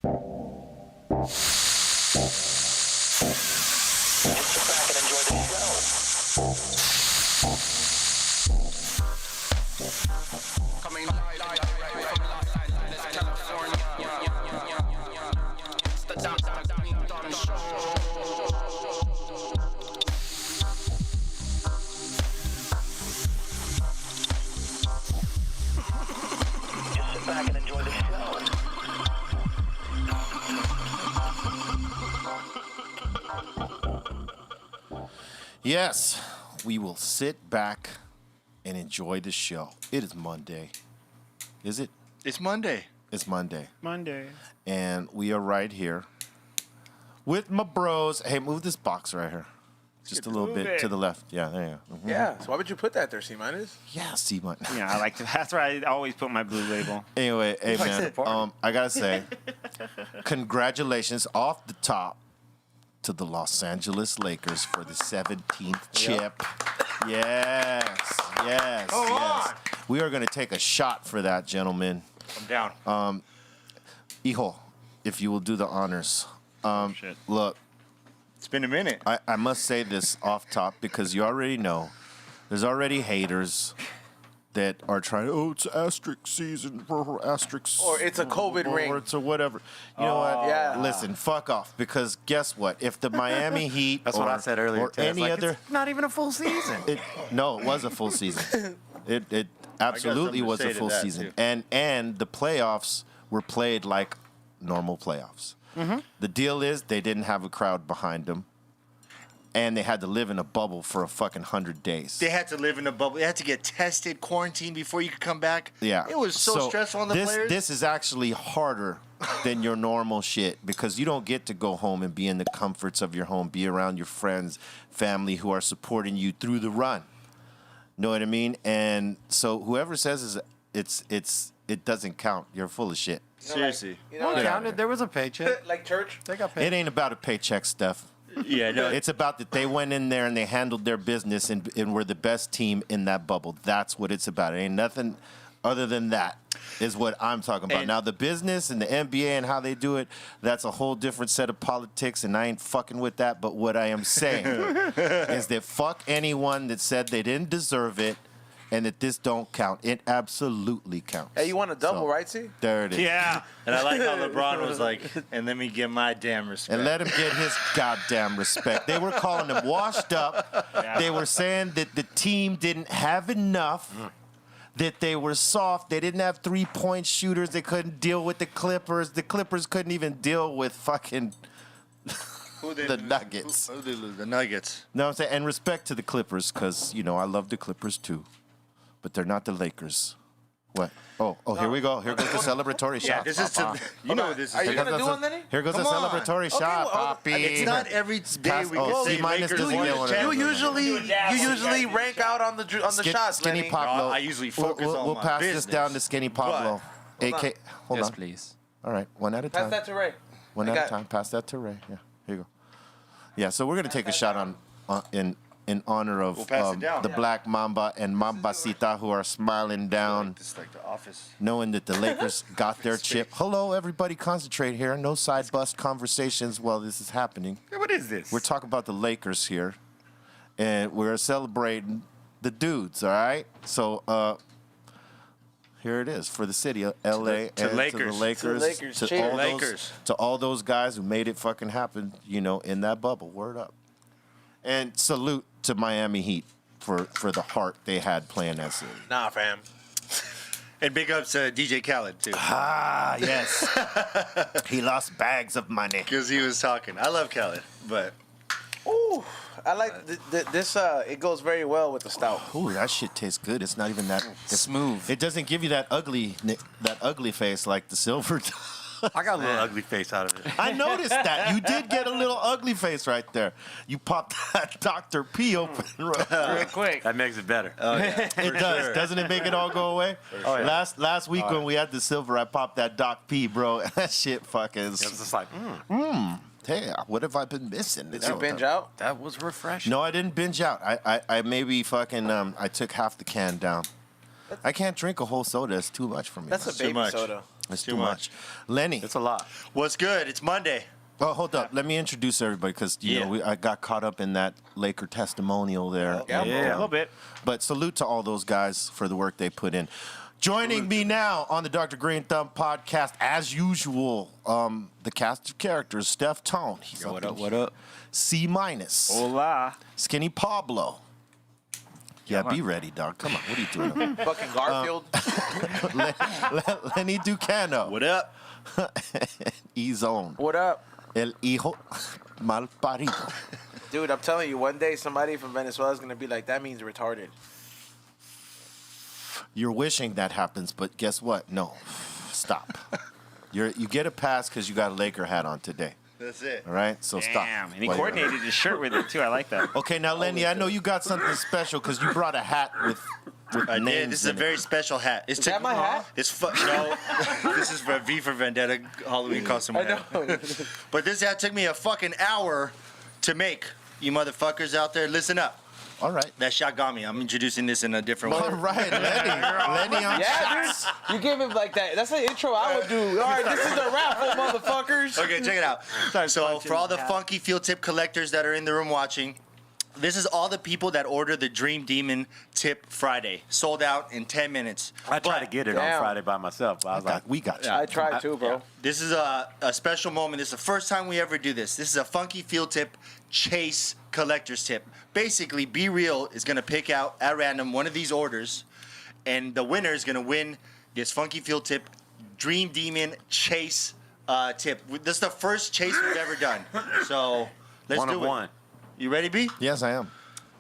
back and enjoy the show. Coming live from California. It's the Dr. Greenthumb Show. Just sit back and enjoy the show. Yes, we will sit back and enjoy the show. It is Monday. Is it? It's Monday. It's Monday. Monday. And we are right here with my bros. Hey, move this box right here. Just a little Move bit it. to the left. Yeah, there you go. Mhm. Yeah, so why would you put that there, C-minus? Yeah, see, man. Yeah, I like to. That's why I always put my blue label. Anyway, hey, Like man, that part. I got to say, congratulations off the top to the Los Angeles Lakers for the 17th chip. Yes, yes, yes. We are going to take a shot for that, gentlemen. I'm down. Hijo, if you will do the honors. Shit. Look, It's been a minute. I must say this off top because you already know there's already haters that are trying to, it's asterisk season, asterisk. Or it's a COVID or ring. it's a whatever. You know what? Yeah. Listen, fuck off. Because guess what? If the Miami Heat That's what I said earlier. or too. It's any like, other, it's not even a full season. no, it was a full season. It absolutely something to was say a to full that, season. too. And the playoffs were played like normal playoffs. Mm-hmm. The deal is they didn't have a crowd behind them. And they had to live in a bubble for a fucking 100 days. They had to live in a bubble. They had to get tested, quarantined before you could come back. Yeah. It was so stressful on the players. This is actually harder than your normal shit because you don't get to go home and be in the comforts of your home, be around your friends, family who are supporting you through the run. Know what I mean? And so whoever says it doesn't count, you're full of shit. Seriously. You know, Get like, out of here. There was a paycheck. like church. They got paid. It ain't about a paycheck, Steph. Yeah, no. It's about that they went in there and they handled their business and were the best team in that bubble. That's what it's about. It ain't nothing other than that is what I'm talking about. And- Now, the business and the NBA and how they do it, that's a whole different set of politics, and I ain't fucking with that. But what I am saying is that fuck anyone that said they didn't deserve it and that this don't count. It absolutely counts. Hey, you want a double, So, right, C? There it is. Yeah. And I like how LeBron was like, and let me get my damn respect. And let him get his goddamn respect. They were calling him washed up. They were saying that the team didn't have enough, that they were soft. They didn't have three-point shooters. They couldn't deal with the Clippers. The Clippers couldn't even deal with fucking the Nuggets. Who did lose? The Nuggets. No, I'm saying, and respect to the Clippers because, you know, I love the Clippers too. But they're not the Lakers. What? Oh, here we go. Here goes the celebratory shot. Yeah, this is to, you know what this is. Are you to. gonna do one, then? Here goes the Come on. celebratory shot, well, Poppy. It's not every day we oh, can say C-minus Lakers doesn't won get the one of those. championship. You usually rank out on the shots, Skinny Lenny. Pablo. I usually focus on We'll my pass business. this down to Skinny Pablo. Hold AK. Hold Yes, on. please. All right, one at a Pass time. that to Ray. One I at a got- time. Pass that to Ray. Yeah, here you go. Yeah, so we're gonna take a shot in honor of We'll pass it down. the Black Mamba and Mambasita who are smiling down, This is like the office. knowing that the Lakers got their chip. Hello, everybody, concentrate here. No side bust conversations while this is happening. What is this? We're talking about the Lakers here, and we're celebrating the dudes. All right, so here it is for the city of L.A. to and Lakers. to the Lakers, To the Lakers. to Cheers. all those, Lakers. to all those guys who made it fucking happen. You know, in that bubble. Word up, and salute to Miami Heat for the heart they had playing that series. Nah, fam. And big ups to DJ Khaled, too. Ah, yes, he lost bags of money. Because he was talking. I love Khaled, but Ooh, I like this. It goes very well with the stout. Ooh, that shit tastes good. It's not even that Smooth. It doesn't give you that ugly face like the silver. I got a little ugly face out of it. I noticed that. You did get a little ugly face right there. You popped that Dr. P open real quick. That makes it better. It does. sure. Doesn't it make it all go away? yeah. Last week when we had the silver, I popped that Doc P, bro. That shit fucking. It's just like, Hey, what have I been missing? Did you binge out? That was refreshing. No, I didn't binge out. I maybe fucking I took half the can down. I can't drink a whole soda. It's too much for me. That's a too baby much. soda. It's too much. Lenny. It's a lot. What's good? It's Monday. Oh, hold up. Let me introduce everybody because I got caught up in that Laker testimonial there. Yeah. A little bit. But salute to all those guys for the work they put in. Joining me now on the Dr. Greenthumb podcast, as usual, the cast of characters, Steph Tone. He's What in up? What up? C-. Hola. Skinny Pablo. Yeah, be ready, dog. Come on. What are you doing? Fucking Garfield. Lenny Ducano. What up? E-Zone. What up? El hijo mal parido. Dude, I'm telling you, one day somebody from Venezuela is going to be like, that means retarded. You're wishing that happens, but guess what? No. Stop. You get a pass because you got a Laker hat on today. That's it. All right? So stop. Damn. And he Well, coordinated his shirt with it, too. I like that. Okay, now, Lenny, I know you got something special because you brought a hat with I names did. This is a in very it. special hat. It's Is that my hat? It's no. This is for V for Vendetta Halloween costume. I hat. know. But this hat took me a fucking hour to make. You motherfuckers out there, listen up. All right. That shot got me. I'm introducing this in a different All way. right, Lenny on Yeah, shots. dude. You give him like that. That's the intro I would do. All right, this is the raffle, motherfuckers. Okay, check it out. So for all the funky field tip collectors that are in the room watching, this is all the people that order the Dream Demon Tip Friday. Sold out in 10 minutes. I tried to But get it Damn. on Friday by myself. I was like, We got you. I tried too, bro. This is a special moment. This is the first time we ever do this. This is a funky field tip chase collector's tip. Basically, Be Real is going to pick out at random one of these orders, and the winner is going to win this funky field tip Dream Demon chase tip. This is the first chase we've ever done. So let's one do of it. one. You ready, B? Yes, I am.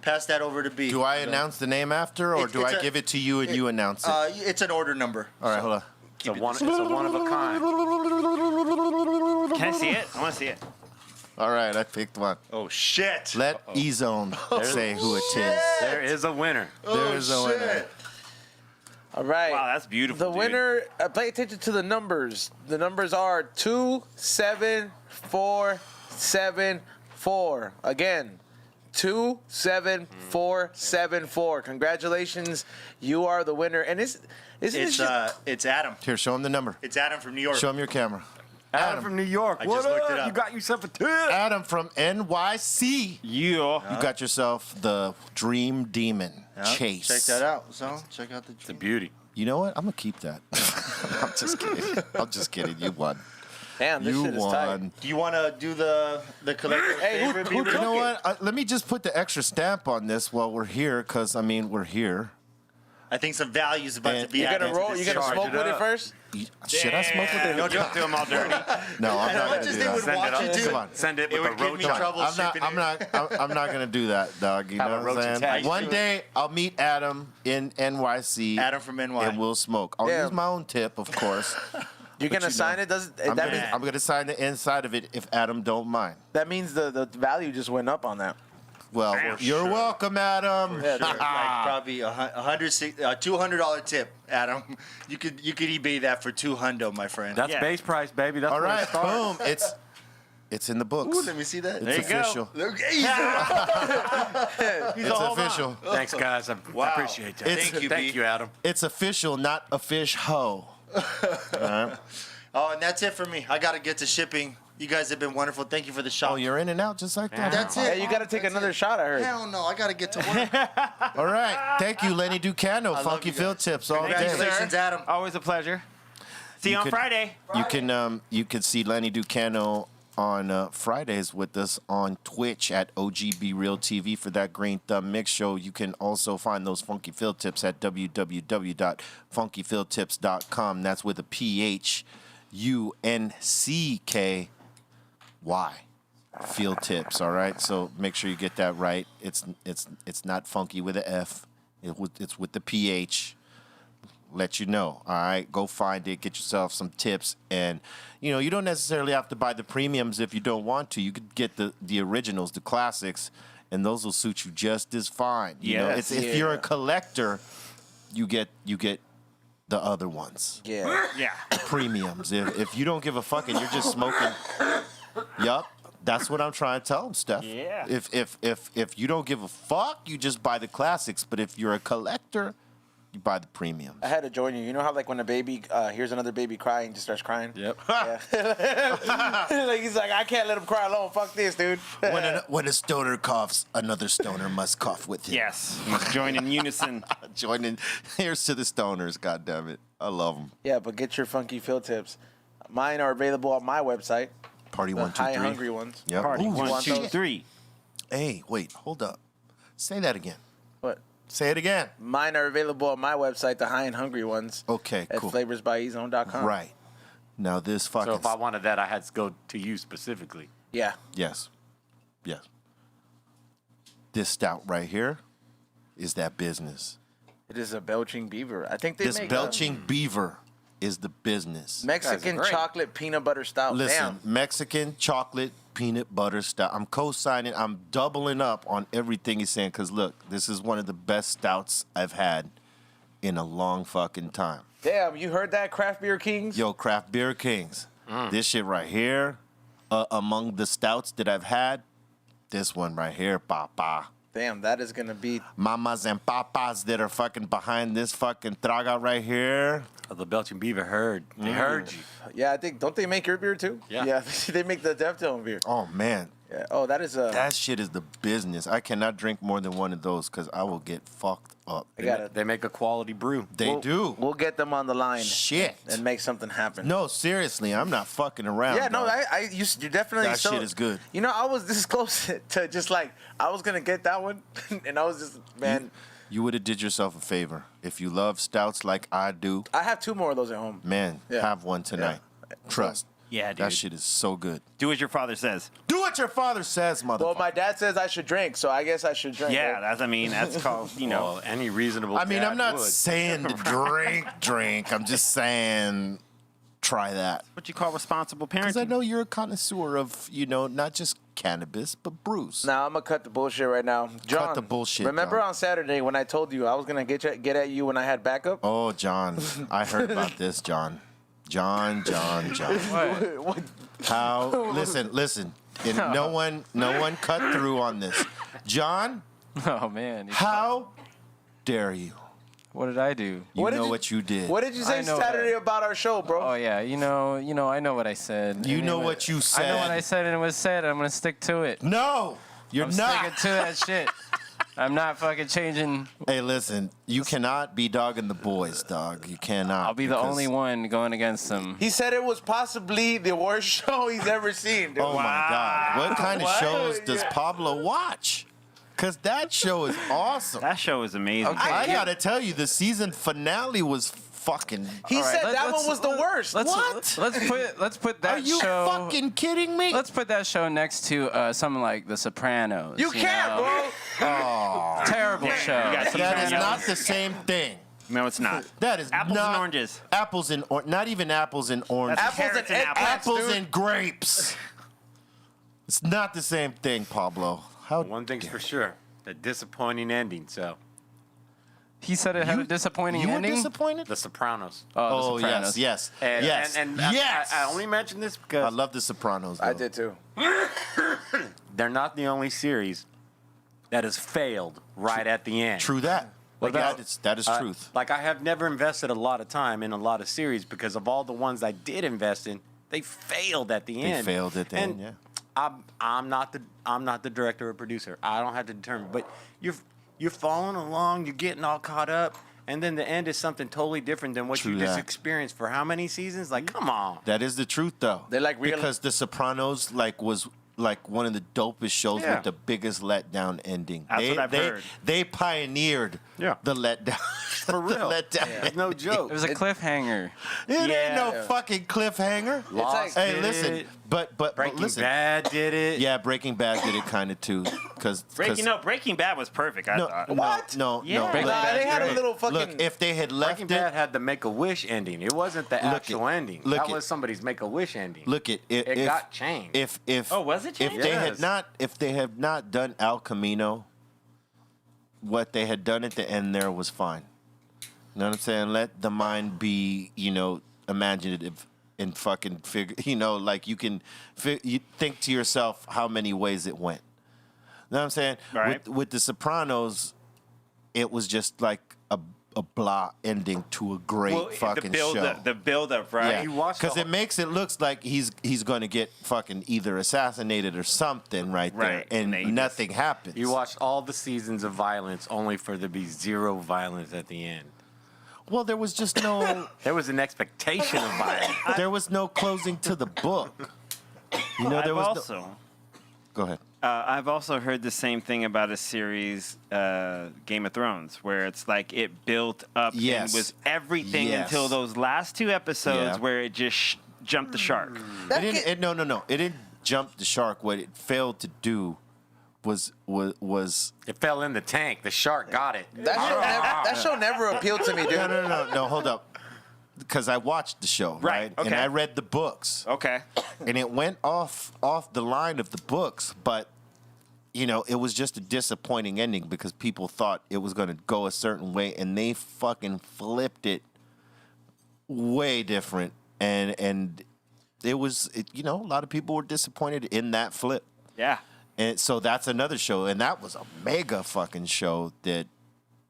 Pass that over to B. Do I announce the name after, or It's- do it's I a- give it to you and you announce it? It's an order number. All right, hold on. It's a one of a kind. Can I see it? I want to see it. All right, I picked one. Oh, shit. Let E-Zone say who it is. There is a winner. There is a winner. All right. Wow, that's beautiful, The dude. winner, pay attention to the numbers. The numbers are 27474. Again, 27474. Congratulations, you are the winner. And isn't this It's Adam. Here, show him the number. It's Adam from New York. Show him your camera. Adam from New York. I What just looked it up? up. You got yourself a tip. Adam from NYC. Yeah. You got yourself the Dream Demon Yeah, Chase. Check that out. So check out the. It's a beauty. You know what? I'm gonna keep that. I'm just kidding. I'm just kidding. You won. damn, this You shit is tight. won. Do you want to do the collector Hey, who favorite? took You know it? what? Let me just put the extra stamp on this while we're here, because I mean we're here. I think some value is about to be You added. gonna to roll? this You gonna charge. smoke it with it up. first? Should I smoke with it? No, Do them all dirty. No, I'm And not how much gonna is do they that. would Send it want up. you to? Come on. Send it It with would a give roach. me trouble I'm not. shipping I'm not gonna do that, dog. You Have know a what roach I'm saying? attached One to it. day I'll meet Adam in NYC. Adam from NY. And we'll smoke. I'll Yeah. use my own tip, of course. You're gonna you sign know, it? Does I'm that means gonna sign the inside of it if Adam don't mind. that means the value just went up on that? Well, you're welcome, Adam. Yeah, Sure, like probably $200 tip, Adam. You could eBay that for $200, my friend. That's Yeah. base price, baby. That's All where it right, starts. boom. It's in the books. Ooh, let me see that. It's There you go. official. Look, It's official. Thanks, guys. I Wow. appreciate that. It's- Thank you, Adam. It's official, not a fish hoe. Oh, and that's it for me. I got to get to shipping. You guys have been wonderful. Thank you for the shot. Oh, you're in and out just like that. That's Hey, it. you gotta take That's another it. shot. I heard. Hell no, I got to get to work. All right. Thank you, Lenny Ducano. love Funky you Field guys. Tips all day. Congratulations, Adam. Always a pleasure. See you on could- Friday. You can see Lenny Ducano on Fridays with us on Twitch at OGB Real TV for that Green Thumb Mix Show. You can also find those Funky Field Tips at www.funkyfieldtips.com. That's with a PHUNCKY. Field Tips, all right? So make sure you get that right. It's not funky with an F. It's with the PH. Let you know, all right? Go find it, get yourself some tips, and you don't necessarily have to buy the premiums if you don't want to. You could get the originals, the classics, and those will suit you just as fine. You know, Yes. if you're a collector, you get the other ones, Yeah. Yeah. premiums. If you don't give a fuck and you're just smoking, yup. That's what I'm trying to tell them, Steph. Yeah. If you don't give a fuck, you just buy the classics. But if you're a collector, you buy the premiums. I had to join you. You know how like when a baby hears another baby crying, just starts crying. Yep. Yeah. Like he's like, I can't let him cry alone. Fuck this, dude. When a stoner coughs, another stoner must cough with him. Yes. Let's join in unison. Joining. Here's to the stoners. God damn it, I love them. Yeah, but get your funky field tips. Mine are available on my website. Party The 1, 2, 3. high and hungry ones. Yep. Party. Ooh, 1, 2, those? 3. Hey, wait, hold up. Say that again. What? Say it again. Mine are available on my website, the high and hungry ones. Okay, At cool. flavorsbyezone.com. Right. Now this fucking. So if I wanted that, I had to go to you specifically. Yeah. Yes. Yes. This stout right here is that business. It is a belching beaver. I think they This make belching beaver is the business. Mexican great. chocolate peanut butter stout. Listen, Damn. Mexican chocolate peanut butter stout. I'm co-signing. I'm doubling up on everything he's saying because look, this is one of the best stouts I've had in a long fucking time. Damn, you heard that, Craft Beer Kings? Yo, Craft Beer Kings. This shit right here, among the stouts that I've had, this one right here, papa. Damn, that is going to be... Mamas and papas that are fucking behind this fucking traga right here. Oh, the Belching Beaver heard. They heard you. Yeah, I think... Don't they make your beer, too? Yeah. Yeah, they make the Deftone beer. Oh, man. Yeah. Oh, that is a... That shit is the business. I cannot drink more than one of those because I will get fucked up. I got it. They make a quality brew. They do. We'll get them on the line. Shit. And make something happen. No, seriously, I'm not fucking around. Yeah, no, dog. you definitely... That shit is good. You know, I was this close to just like... I was going to get that one. And I was just... Man, You would have did yourself a favor. If you love stouts like I do, I have 2 more of those at home. man, Yeah. have one tonight. Trust. Yeah, dude. That shit is so good. Do as your father says. Do what your father says, motherfucker. Well, my dad says I should drink, so I guess I should drink. Yeah, right? that's called, you know. Well, any reasonable I mean, dad I'm not would. saying to drink. I'm just saying try that. What you call responsible Because I parenting. know you're a connoisseur of, not just cannabis, but brews. Now I'm gonna cut the bullshit right now. John, the bullshit, Remember John. on Saturday when I told you I was gonna get at you when I had backup? Oh, John. I heard about this, John. John. What? How? Listen. And no one cut through on this. John, Oh man, how dare you? what did I do? You What did know you- what you did. What did you say I know Saturday that. about our show, bro? Oh yeah, you know, I know what I said. You And know it what you I know what I said. said, and it was said. I'm gonna stick to it. No, you're I'm not. sticking to that shit. I'm not fucking changing. Hey, listen, you cannot be dogging the boys, dog. You cannot. I'll be the because- only one going against them. He said it was possibly the worst show he's ever seen, dude. Oh my God! What kind of What? shows does Yeah. Pablo watch? Cause that show is awesome. That show is amazing. I gotta tell you, the season finale was fucking. He All right, said that one was the worst. Let's put that Are you show. fucking kidding me? Let's put that show next to something like The Sopranos. You can't, know? bro. Terrible show. you got That is Sopranos. not the same thing. No, it's not. That is Apples not and oranges. Apples and not even apples and oranges. That's Apples carrots and and apples. eggplants, Apples dude. and grapes. It's not the same thing, Pablo. How? One thing's for sure. A disappointing ending, so. He said it had a disappointing you were ending. disappointed? The Sopranos. Oh The Sopranos. yes. And, Yes. And Yes. I only mention this I because love The Sopranos. I though. did too. they're not the only series that has failed right at the end. True that. Like about- that is truth. Like I have never invested a lot of time in a lot of series because of all the ones I did invest in, they failed at the end. failed at the And end, yeah. I'm not the director or producer. I don't have to determine. But you're following along, you're getting all caught up, and then the end is something totally different than what True you just that. experienced for how many seasons? Like, come on. That is the truth, though. They're like real- because The Sopranos was like one of the dopest shows Yeah. with the biggest letdown ending. That's what I've they, heard. They pioneered Yeah. the letdown. For real. the letdown. It's no joke. It was a cliffhanger. It ain't Yeah. no fucking cliffhanger. Lost Hey, did listen, it. but Breaking listen. Bad did it. Yeah, Breaking Bad did it kind of too. Because Breaking Bad was perfect. I no, thought. What? no, Yeah. no. Breaking Look, Nah, they had a look, little fucking. Look, if they had left Breaking it, Bad had the Make-A-Wish ending. It wasn't the actual ending. look That it. was somebody's Make-A-Wish ending. look it. It got changed. If Oh, was it If changed? they had Yes. if they had not done El Camino, what they had done at the end there was fine. You know what I'm saying? Let the mind be, imaginative and fucking figure. Like you can, you think to yourself how many ways it went. You know what I'm saying? Right. With The Sopranos, it was just like a blah ending to a great fucking show. The build up, right? Yeah, You watched because the it makes it looks like he's going to get fucking either assassinated or something right there, Right, and and they nothing happens. You watched all the seasons of violence only for there to be zero violence at the end. Well, there was just no There was an expectation of violence. there was no closing to the book. You know, there I've was no, also go ahead. I've also heard the same thing about a series, Game of Thrones, where it's like it built up Yes. and was everything Yes. until those last 2 episodes Yeah. where it just jumped the shark. It didn't, no. It didn't jump the shark. What it failed to do was It fell in the tank. The shark got it. That show never appealed to me, dude. no. Hold up, because I watched the show, Right, right? And okay. I read the books, Okay. and it went off the line of the books, but you know, it was just a disappointing ending because people thought it was going to go a certain way, and they fucking flipped it way different, and it was, you know, a lot of people were disappointed in that flip. Yeah. And so that's another show, and that was a mega fucking show that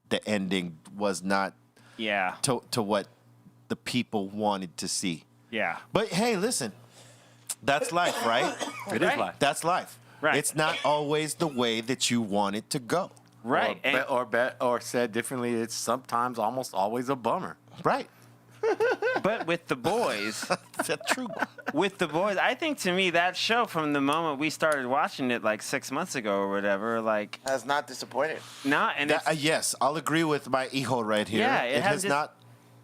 the ending was not Yeah. to what the people wanted to see. Yeah. But hey, listen, that's life, right? It is life. That's life. Right. It's not always the way that you want it to go. Right. And- Or said differently, it's sometimes almost always a bummer. Right. but with the boys, That's true. I think to me that show from the moment we started watching it like 6 months ago or whatever, like Has not disappointed. not and it's, Yes, I'll agree with my hijo right here. Yeah, it has has this- not.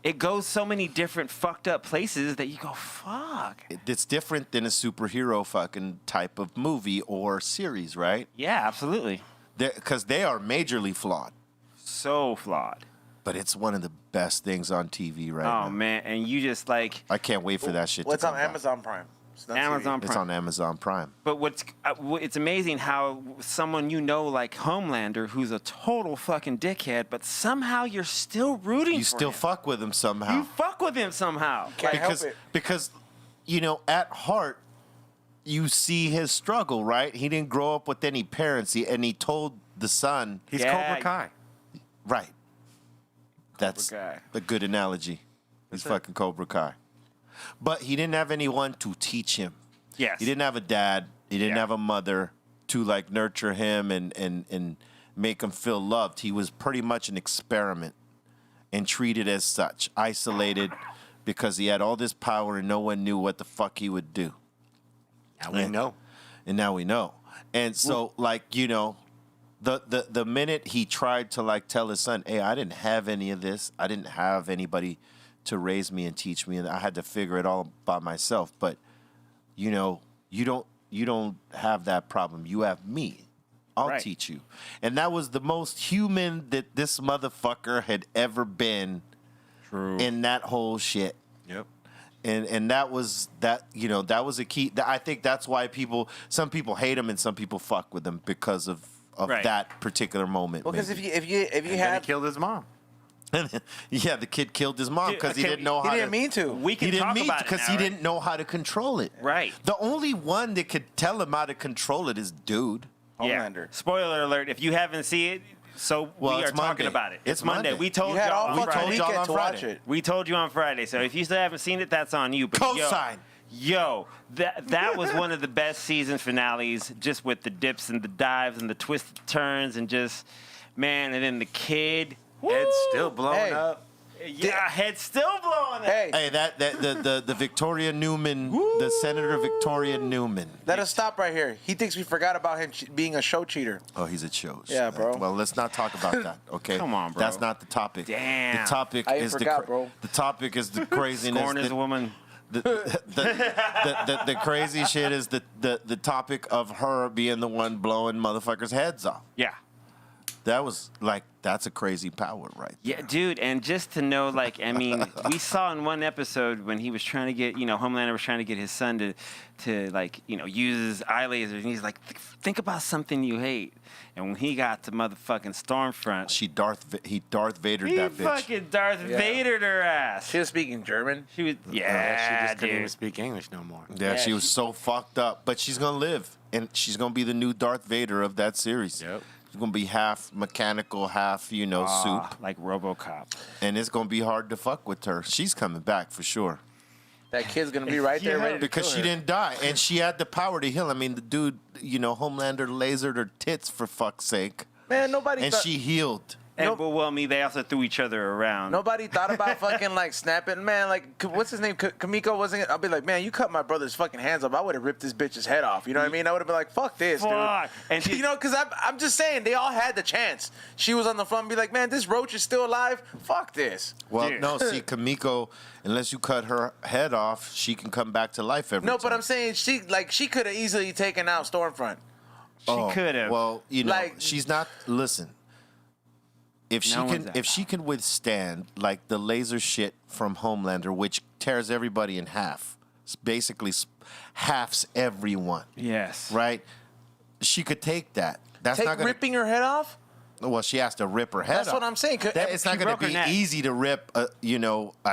it goes so many different fucked up places that you go fuck. It's different than a superhero fucking type of movie or series, right? Yeah, absolutely. Because they are majorly flawed. So flawed. But it's one of the best things on TV right now. Oh man, and you just like I can't wait for that shit What's to come on back. Amazon Prime? It's not Amazon TV. It's Prime. on Amazon Prime. But it's amazing how someone you know like Homelander, who's a total fucking dickhead, but somehow you're still rooting You for still him. fuck with him somehow. You fuck with him somehow. Can't because help it. because you know, at heart you see his struggle, right? He didn't grow up with any parents, and he told the son, He's Yeah. Cobra Kai. right. That's Kai. a good analogy. He's fucking Cobra Kai. But he didn't have anyone to teach him. Yes. He didn't have a dad. He didn't Yeah. have a mother to like nurture him and make him feel loved. He was pretty much an experiment and treated as such, isolated because he had all this power and no one knew what the fuck he would do. Now we know. And now we know. And so, like, you know, the minute he tried to like tell his son, hey, I didn't have any of this. I didn't have anybody to raise me and teach me, and I had to figure it all by myself. But you know, you don't have that problem. You have me. I'll Right. teach you. And that was the most human that this motherfucker had ever been in that whole shit. Yep. And that was that, you know, that was a key. I think that's why some people hate him and some people fuck with him because of Right. that particular moment. Well, because maybe. if you And then he had, killed his mom. Yeah, the kid killed his mom because he Okay, didn't know he how didn't to. mean to. We can He didn't talk mean about it because now, he right? didn't know how to control it. Right. The only one that could tell him how to control it is dude. Homelander. Spoiler alert: if you haven't seen it, so Well, we are it's talking Monday. about it. It's Monday. Monday. We told You had y'all. all we on fucking told Friday. y'all weekend on to watch Friday. it. We told you on Friday. So if you still haven't seen it, that's on you. But Cosign. Yo, that was one of the best season finales, just with the dips and the dives and the twisted turns and just man, and then the kid. Head's Woo! still blowing Hey. up. Yeah, head still blowing up. Hey, Hey, the Victoria Newman, the Senator Victoria Newman. let us stop right here. He thinks we forgot about him being a show cheater. Oh, he's a show. Yeah, bro. Well, let's not talk about that. Okay. Come on, bro. That's not the topic. Damn. The topic I is forgot, bro. the topic is the craziness. Scorn is a woman. The crazy shit is the topic of her being the one blowing motherfuckers' heads off. Yeah. That was like, that's a crazy power, right? Yeah, dude, and just to know, like, I mean, we saw in one episode when he was trying to get, Homelander was trying to get his son to like, use his eye lasers, and he's like, think about something you hate. And when he got to motherfucking Stormfront, He Darth Vadered he that bitch. fucking Darth Vadered her ass. She was speaking German. She was, She yeah, just couldn't even dude. speak English no more. Yeah, she Yeah, was so fucked up, but she's gonna live, and she's gonna be the new Darth Vader of that series. Yep. It's gonna be half mechanical, half soup, Like RoboCop. and it's gonna be hard to fuck with her. She's coming back for sure That kid's gonna be right there Yeah, ready to because kill she her. didn't die, and she had the power to heal. I mean, the dude, Homelander lasered her tits for fuck's sake, Man, nobody and thought, she healed. And they also threw each other around. nobody thought about fucking like snapping. Man, like what's his name? Kamiko wasn't it? I'll be like, man, you cut my brother's fucking hands off. I would have ripped this bitch's head off. You know what I mean? I would have been like, fuck this, Fuck. dude. And Because I'm just saying, they all had the chance. She was on the front and be like, man, this roach is still alive. Fuck this. Well, Dude. no, see, Kamiko, unless you cut her head off, she can come back to life every No, time. but I'm saying she could have easily taken out Stormfront. She could have. Well, Like- she's not. Listen, if she No one's can, that if she can withstand like the laser shit from Homelander, which tears everybody in half, basically halves everyone, Yes. right? She could take that. That's Take not gonna. ripping her head off? Well, she has to rip her head That's off. what I'm saying. It's not She going broke to her be neck. easy to rip, a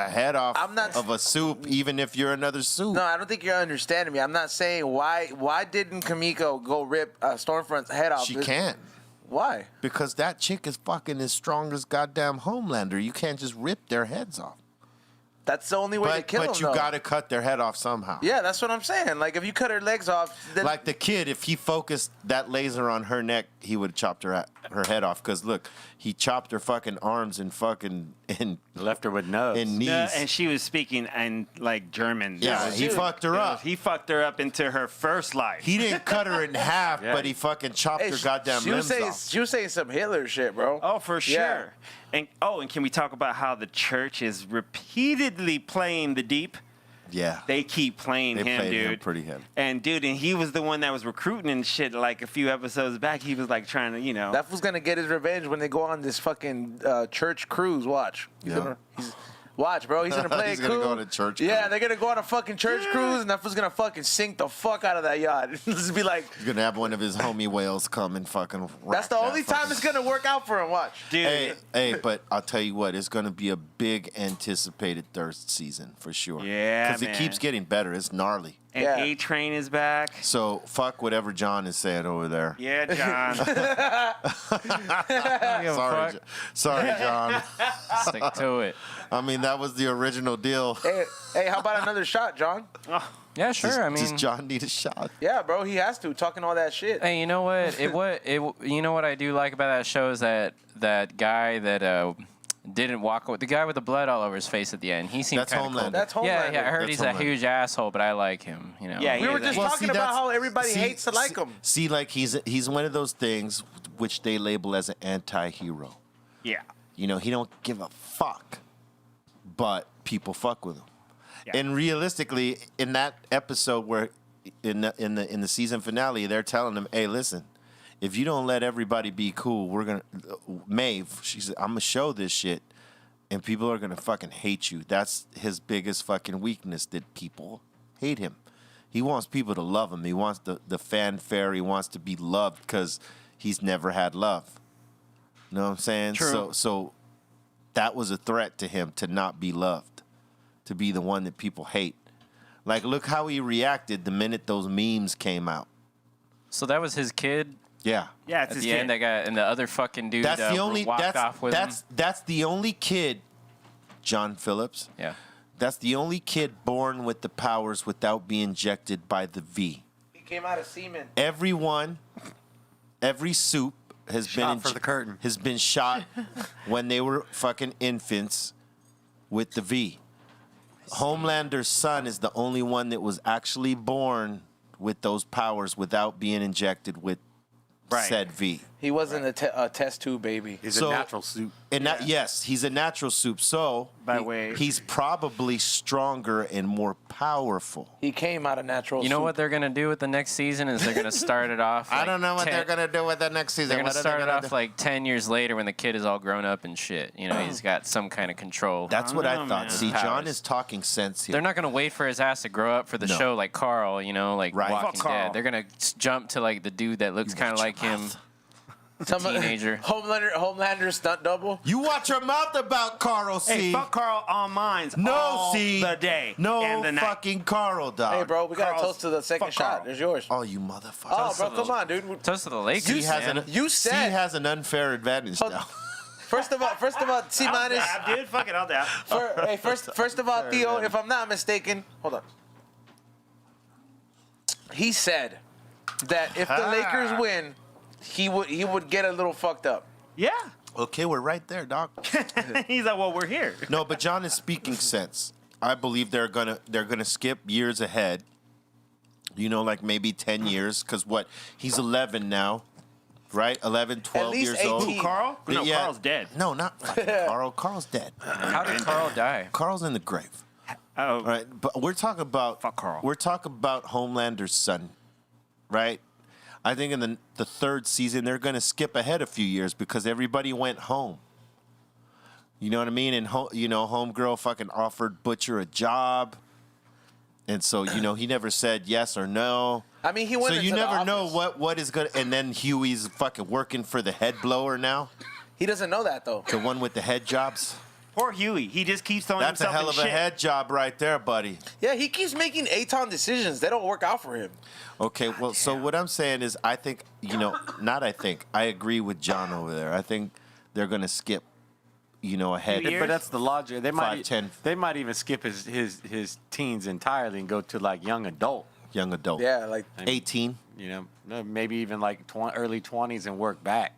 head off I'm not- of a soup, even if you're another soup. No, I don't think you're understanding me. I'm not saying why didn't Kamiko go rip Stormfront's head off? She can't. Why? Because that chick is fucking as strong as goddamn Homelander. You can't just rip their heads off. That's the only way to kill him. But you though. got to cut their head off somehow. Yeah, that's what I'm saying. Like if you cut her legs off, then Like the kid, if he focused that laser on her neck, he would have chopped her head off. Because look, he chopped her fucking arms and fucking Left her with nubs. and knees. And she was speaking in like German. Yeah, he fucked her up. He fucked her up into her first life. He didn't cut her in half, Yeah. but he fucking chopped Hey, her goddamn she was limbs saying off. she was saying some Hitler shit, bro. Oh, for sure. Yeah. And can we talk about how the church is repeatedly playing the deep? Yeah. They keep playing They him, played dude. him pretty heavy. And he was the one that was recruiting and shit. Like a few episodes back, he was like trying to, That fool's gonna get his revenge when they go on this fucking church cruise. Watch. Watch, bro. He's gonna play He's it gonna cool. go on a church Yeah, cruise. they're gonna go on a fucking church cruise, and that fool's gonna fucking sink the fuck out of that yacht. Just be like, He's gonna have one of his homie whales come and fucking. that's rock the that only time fucking- it's gonna work out for him. Watch. dude. Hey, but I'll tell you what, it's gonna be a big anticipated third season for sure. Yeah, because it man. keeps getting better. It's gnarly. And Yeah. A-Train is back. So fuck whatever John is saying over there. Yeah, John. Sorry, sorry, John. Stick to it. I mean, that was the original deal. Hey, how about another shot, John? Yeah, sure. I Does mean, John need a shot? Yeah, bro, he has to talking all that shit. hey, you know what? You know what I do like about that show is that guy that didn't walk with the guy with the blood all over his face at the end. He seemed That's kind of cool. Homelander. That's Homelander. Yeah, I heard That's he's a Homelander. huge asshole, but I like him. You know. Yeah, We were just Well, talking see, about that's- how everybody see- hates to like him. See, like he's one of those things which they label as an anti-hero. Yeah. He don't give a fuck, but people fuck with him. Yeah. And realistically, in that episode where in the season finale, they're telling him, "Hey, listen, if you don't let everybody be cool, we're gonna." Maeve, she said, "I'm gonna show this shit, and people are gonna fucking hate you." That's his biggest fucking weakness, that people hate him. He wants people to love him. He wants the fanfare. He wants to be loved because he's never had love. You know what I'm saying? True. So that was a threat to him, to not be loved, to be the one that people hate. Like, look how he reacted the minute those memes came out. So that was his kid Yeah. Yeah, it's at his the kid. end. That guy and the other fucking dude That's the only walked off with him. that's the only kid, John Phillips. Yeah. That's the only kid born with the powers without being injected by the V. He came out of semen. Every soup has Shot for the curtain. has been shot when they were fucking infants with the V. Homelander's son is the only one that was actually born with those powers without being injected with said V. He wasn't a test tube baby. He's So- a natural suit. And yes, he's a natural soup. So By way- he's probably stronger and more powerful. He came out of natural. You know soup. what they're gonna do with the next season is they're gonna start it off. I like, don't know what 10 they're gonna do with the next season. They're gonna What are they start it gonna off do? like 10 years later when the kid is all grown up and shit. You know, he's got some kind of control. That's what I know, thought. man. See, John Powers. is talking sense here. They're not gonna wait for his ass to grow up for the No. show like Carl. You know, like Right. Walking Fuck Carl. Dead. They're gonna jump to like the dude that looks kind of like him. Teenager. Homelander stunt double. You watch your mouth about Carl, C. Hey, fuck Carl on mines No, all C. the day No and the night. fucking Carl, dog. Hey, bro, we got to Carl's- toast to the second fuck shot. Carl. There's yours. Oh, you motherfucker. Oh, bro, come on, dude. Toast to the Lakers. C has man. an You said- C has an unfair advantage Hold- now. First of all, C minus. Dude, fuck it, I'll dab. First of all, Theo, if I'm not mistaken, hold on. He said that if the Lakers win, he would get a little fucked up. Yeah. Okay, we're right there, dog. He's like, well, we're here. No, but John is speaking sense. I believe they're gonna skip years ahead. You know, like maybe 10 years, because what? He's 11 now, right? 11, 12 least years old. 18. Who, Carl? No, Yeah. Carl's dead. No, not fucking Carl. Carl's dead. How did Carl die? Carl's in the grave. Oh, All right, but we're talking about Fuck Carl. We're talking about Homelander's son, right? I think in the third season they're going to skip ahead a few years because everybody went home. You know what I mean? And homegirl fucking offered Butcher a job, and so he never said yes or no. I mean, he went So into you the never know office. what is good. And then Huey's fucking working for the head blower now, He doesn't know that though. the one with the head jobs. poor Huey. He just keeps throwing That's a himself hell of in a shit. head job right there, buddy. Yeah, he keeps making Aton decisions. They don't work out for him. Okay, well, so what I'm saying is, I think, I agree with John over there. I think they're going to skip, ahead. Years? But that's the logic. They might 5, 10. They might even skip his teens entirely and go to like young adult. Young adult. Yeah, like 18. Maybe even like early 20s and work back.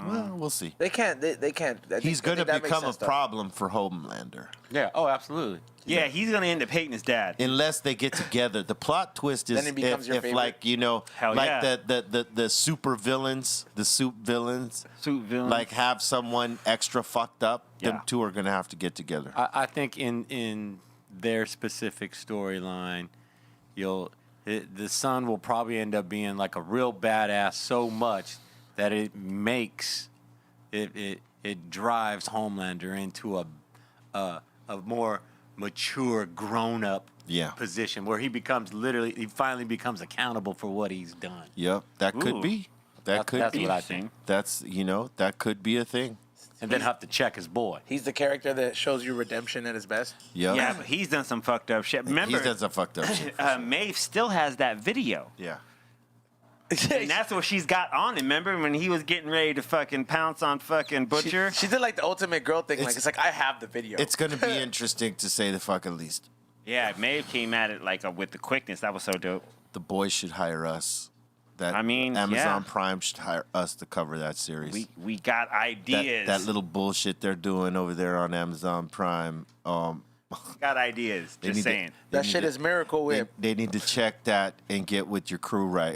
Well, we'll see. they can't. They can't. I He's think- I going to think that makes become a sense, though. problem for Homelander. Yeah. Oh, absolutely. Yeah, he's going to end up hating his dad. Unless they get together. The plot twist is Then he becomes your favorite. like, Hell like yeah. the super villains, the soup villains, Suit villain. like have someone extra fucked up, Yeah. them two are going to have to get together. I think in their specific storyline, the son will probably end up being like a real badass so much that it makes it drives Homelander into a more mature, grown up Yeah. position where he finally becomes accountable for what he's done. Yep, that could Ooh. be. That could That's be. what I think. That's, that could be a thing. And then have to check his boy. He's the character that shows you redemption at his best. Yep. Yeah, but he's done some fucked up shit. Remember, He's done some fucked up shit. Maeve still has that video. Yeah. And that's what she's got on him. Remember when he was getting ready to fucking pounce on fucking Butcher? She did like the ultimate girl thing. It's- It's like I have the video. It's going to be interesting to say the fucking least. Yeah, Maeve came at it like with the quickness. That was so dope. The boys should hire us. I mean, Amazon yeah. Prime should hire us to cover that series. We got ideas. that little bullshit they're doing over there on Amazon Prime. Got ideas. They Just need to- saying. they that need shit to- is Miracle Whip. They need to check that and get with your crew right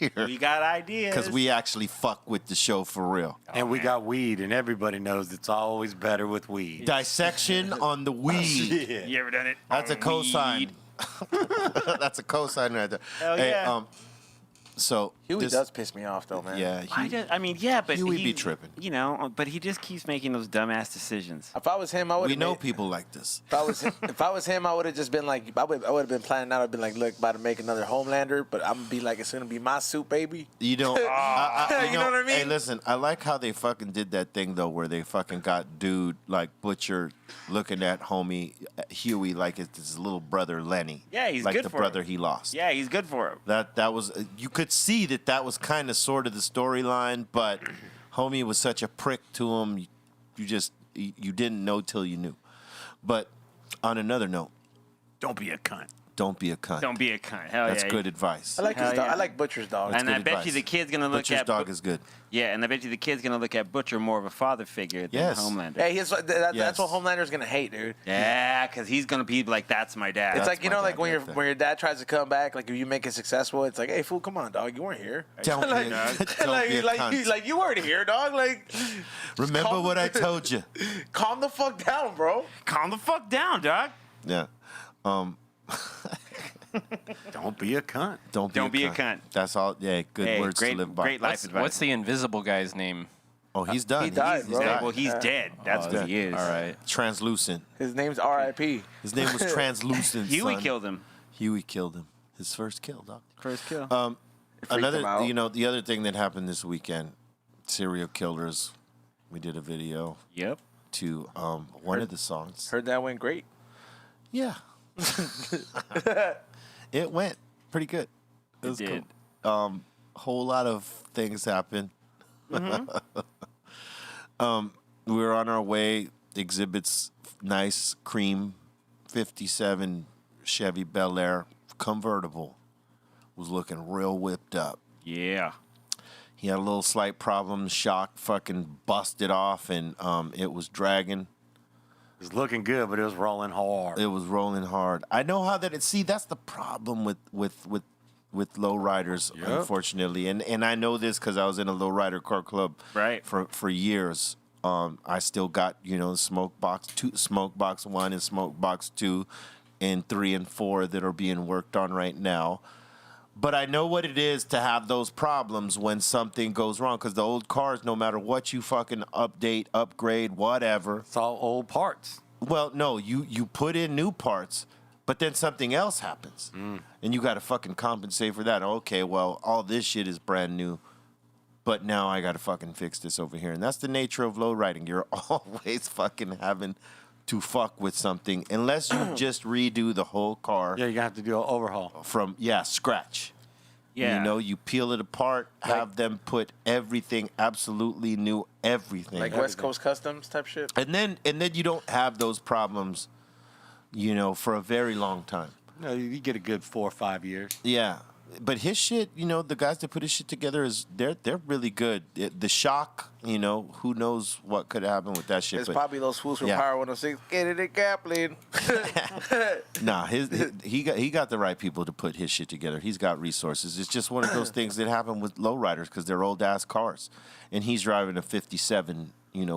here. We got ideas. Because we actually fuck with the show for real. And we got weed, and everybody knows it's always better with weed. Dissection on the weed. Yeah. You ever done it? That's a on cosign. weed? That's a cosign right there. Hell yeah. So Huey this- does piss me off though, man. Yeah, I mean, yeah, but Huey he be tripping. But he just keeps making those dumbass decisions. If I was him, I would. we know people like this. If I was him, I would have just been like, I would have been planning out. I'd been like, look, about to make another Homelander, but I'm gonna be like, it's gonna be my suit, baby. You know, You know what I mean? Hey, listen, I like how they fucking did that thing though, where they fucking got dude like Butcher looking at homie Huey like it's his little brother Lenny. Yeah, he's like good the for brother him. he lost. Yeah, he's good for him. That was you could see that was kind of sort of the storyline, but homie was such a prick to him. You didn't know till you knew. But on another note, Don't be a cunt. don't be a cunt. Don't be a cunt. Hell That's yeah. good advice. I like Hell his dog. yeah. I like Butcher's dog. That's And I good bet advice. you the kid's gonna look Butcher's at dog is good. Yeah, and I bet you the kid's gonna look at Butcher more of a father figure than Yes. Homelander. Hey, Yes. that's what Homelander's gonna hate, dude. Yeah, because he's gonna be like, "That's my dad." It's That's like, you my know, like dad when right there. when your dad tries to come back, like if you make it successful, it's like, hey, fool, come on, dog, you weren't here. Don't be a- don't be a cunt. you weren't here, dog. Like, Remember calm- what I told you. calm the fuck down, bro. Calm the fuck down, dog. Yeah. Don't be a cunt. Don't be a cunt. That's all. Yeah, good Hey, words great, to live by. great life advice. What's the invisible guy's name? Oh, he's done. He died, He's bro. dead. Well, he's dead. That's Oh, what he is. All right. Translucent. His name's R.I.P. His name was Translucent. Huey son. killed him. Huey killed him. His first kill, dog. First kill. him Another, out. the other thing that happened this weekend, Serial Killers. We did a video Yep. to one of the songs. Heard that went great. Yeah. It went pretty good. It was did. cool. Whole lot of things happened. We were on our way. Exhibit's nice cream 57 Chevy Bel Air convertible was looking real whipped up. Yeah. He had a little slight problem. Shock fucking busted off, and it was dragging. It was looking good, but it was rolling hard. It was rolling hard. I know how that. See, that's the problem with lowriders, Yep. unfortunately, and I know this because I was in a lowrider car club Right. for years. I still got smoke box 1 and smoke box 2 and 3 and 4 that are being worked on right now. But I know what it is to have those problems when something goes wrong, because the old cars, no matter what you fucking update, upgrade, whatever. It's all old parts. Well, no, you put in new parts, but then something else happens, and you got to fucking compensate for that. Okay, well, all this shit is brand new, but now I got to fucking fix this over here, and that's the nature of low riding. You're always fucking having to fuck with something, unless you just redo the whole car Yeah, you're gonna have to do an overhaul. from scratch. Yeah. You peel it apart, have them put everything absolutely new, everything. Like West Coast Customs type shit. And then you don't have those problems, for a very long time. No, you get a good 4 or 5 years. Yeah. But his shit, the guys that put his shit together they're really good. The Shock, who knows what could happen with that shit. It's but probably those fools from yeah. Power 106. Get it at Kaplan. nah, he got the right people to put his shit together. He's got resources. It's just one of those things that happen with lowriders because they're old ass cars, and he's driving a '57,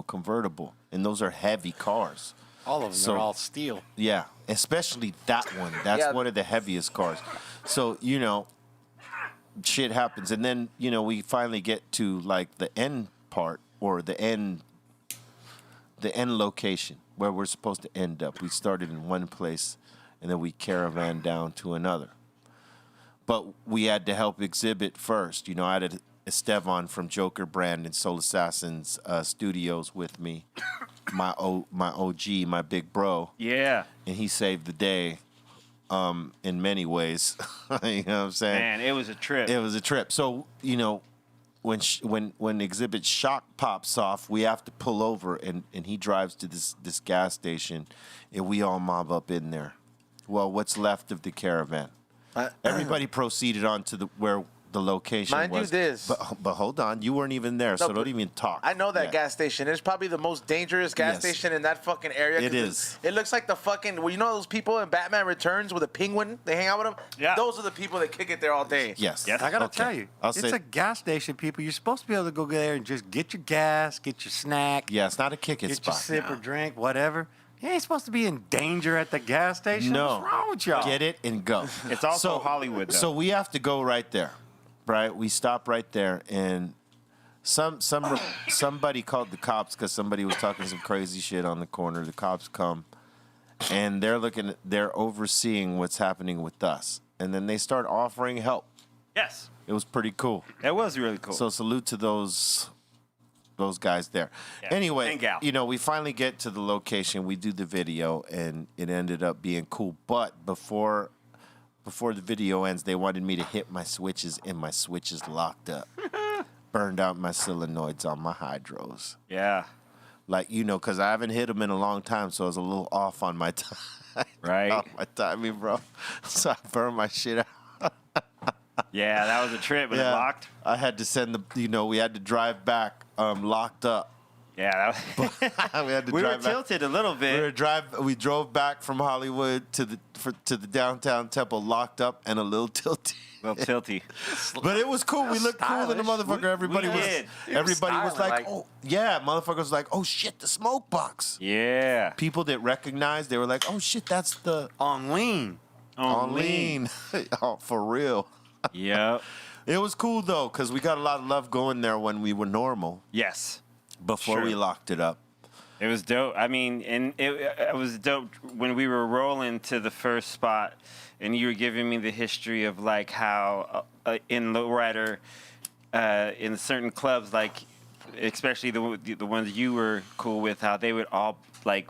convertible, and those are heavy cars. All of them, So- they're all steel. Yeah, especially that one. That's Yeah. one of the heaviest cars. So, shit happens. And then, we finally get to like the end part or the end location where we're supposed to end up. We started in one place and then we caravan down to another. But we had to help exhibit first. I had Estevan from Joker Brand and Soul Assassins Studios with me. My OG, my big bro. Yeah. And he saved the day in many ways. You know what I'm saying? Man, it was a trip. It was a trip. So, when Exhibit Shock pops off, we have to pull over, and he drives to this gas station, and we all mob up in there. Well, what's left of the caravan? Everybody proceeded on to where the location Mind you was. this. But hold on, you weren't even there, so but don't even talk. I know that yet. gas station. It's probably the most dangerous gas Yes. station in that fucking area. 'cause It is. It looks like the fucking, those people in Batman Returns with a penguin? They hang out with them? Yeah. Those are the people that kick it there all day. Yes. Yes. I gotta Okay. tell you, I'll it's say- a gas station, people. You're supposed to be able to go there and just get your gas, get your snack, Yeah, it's not a kick it get your spot. sip or drink, whatever. You ain't supposed to be in danger at the gas station. No. What's wrong with y'all? Get it and go. It's also Hollywood, though. So we have to go right there, right? We stop right there, and somebody called the cops because somebody was talking some crazy shit on the corner. The cops come, and they're overseeing what's happening with us, and then they start offering help. Yes. It was pretty cool. That was really cool. So salute to those guys there. Yeah, Anyway, and gal. we finally get to the location. We do the video, and it ended up being cool. But before the video ends, they wanted me to hit my switches, and my switches locked up. Burned out my solenoids on my hydros. yeah. Like, because I haven't hit them in a long time, so I was a little off on my time. Right. Off my timing, bro. So I burned my shit out. Yeah, that was a trip. Was it locked? I had to send we had to drive back locked up. Yeah. we had to We were drive back. tilted a little bit. We drove back from Hollywood to the downtown Temple, locked up and a little tilty. A little tilty. But it was cool. We looked cool in the stylish. motherfucker. Everybody we was. did. Everybody was styling, like, "Oh yeah!" Motherfuckers was like, "Oh shit, the smoke box." Yeah. People that recognized, they were like, "Oh shit, that's the On lean. on lean." Oh, for real. Yep. It was cool though, cause we got a lot of love going there when we were normal Yes. before Sure. we locked it up. It was dope. I mean, and it was dope when we were rolling to the first spot, and you were giving me the history of like how in lowrider, in certain clubs, like especially the ones you were cool with, how they would all like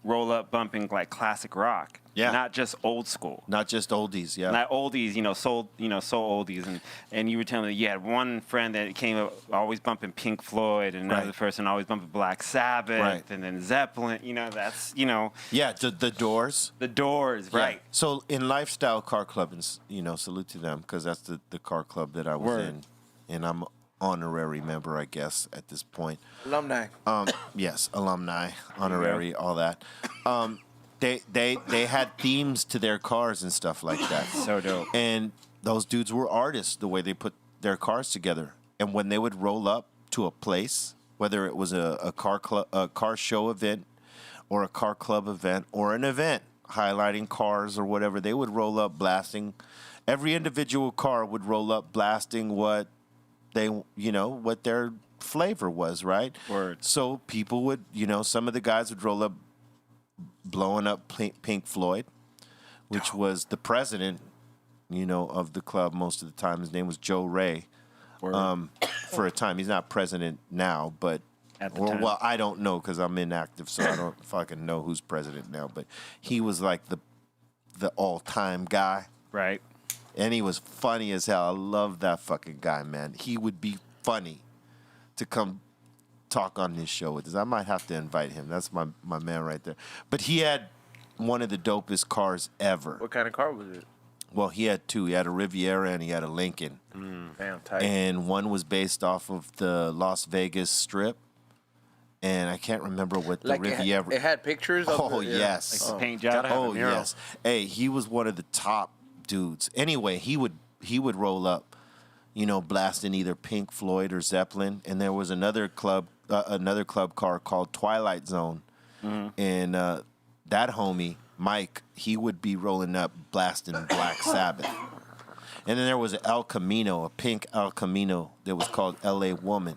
roll up bumping like classic rock. Yeah. Not just old school. Not just oldies, yeah. Not oldies, soul oldies, and you were telling me you had one friend that came up always bumping Pink Floyd, and another Right. person always bumping Black Sabbath, Right. and then Zeppelin. That's Yeah, the Doors. the Doors, Yeah. right? So in Lifestyle Car Club, and salute to them because that's the car club that I was Word. in, and I'm honorary member, I guess, at this point. Alumni. Yes, alumni, honorary, all that. They had themes to their cars and stuff like that. So dope. And those dudes were artists, the way they put their cars together. And when they would roll up to a place, whether it was a car show event, or a car club event, or an event highlighting cars or whatever, they would roll up blasting. Every individual car would roll up blasting what what their flavor was, right? Word. So people would, some of the guys would roll up blowing up Pink Floyd, which was the president, of the club most of the time. His name was Joe Ray. For a time, he's not president now, but At the time. well, I don't know because I'm inactive, so I don't fucking know who's president now. But he was like the all-time guy. Right. And he was funny as hell. I love that fucking guy, man. He would be funny to come talk on this show with us. I might have to invite him. That's my man right there. But he had one of the dopest cars ever. What kind of car was it? Well, he had two. He had a Riviera and he had a Lincoln. Damn, tight. And one was based off of the Las Vegas Strip. And I can't remember what the like Riviera... it had pictures of Oh, the, yeah. yes. Like the paint job. Oh, yes. Hey, he was one of the top dudes. Anyway, he would roll up, blasting either Pink Floyd or Zeppelin. And there was another club car called Twilight Zone. And that homie, Mike, he would be rolling up blasting Black Sabbath. And then there was an El Camino, a pink El Camino that was called L.A. Woman.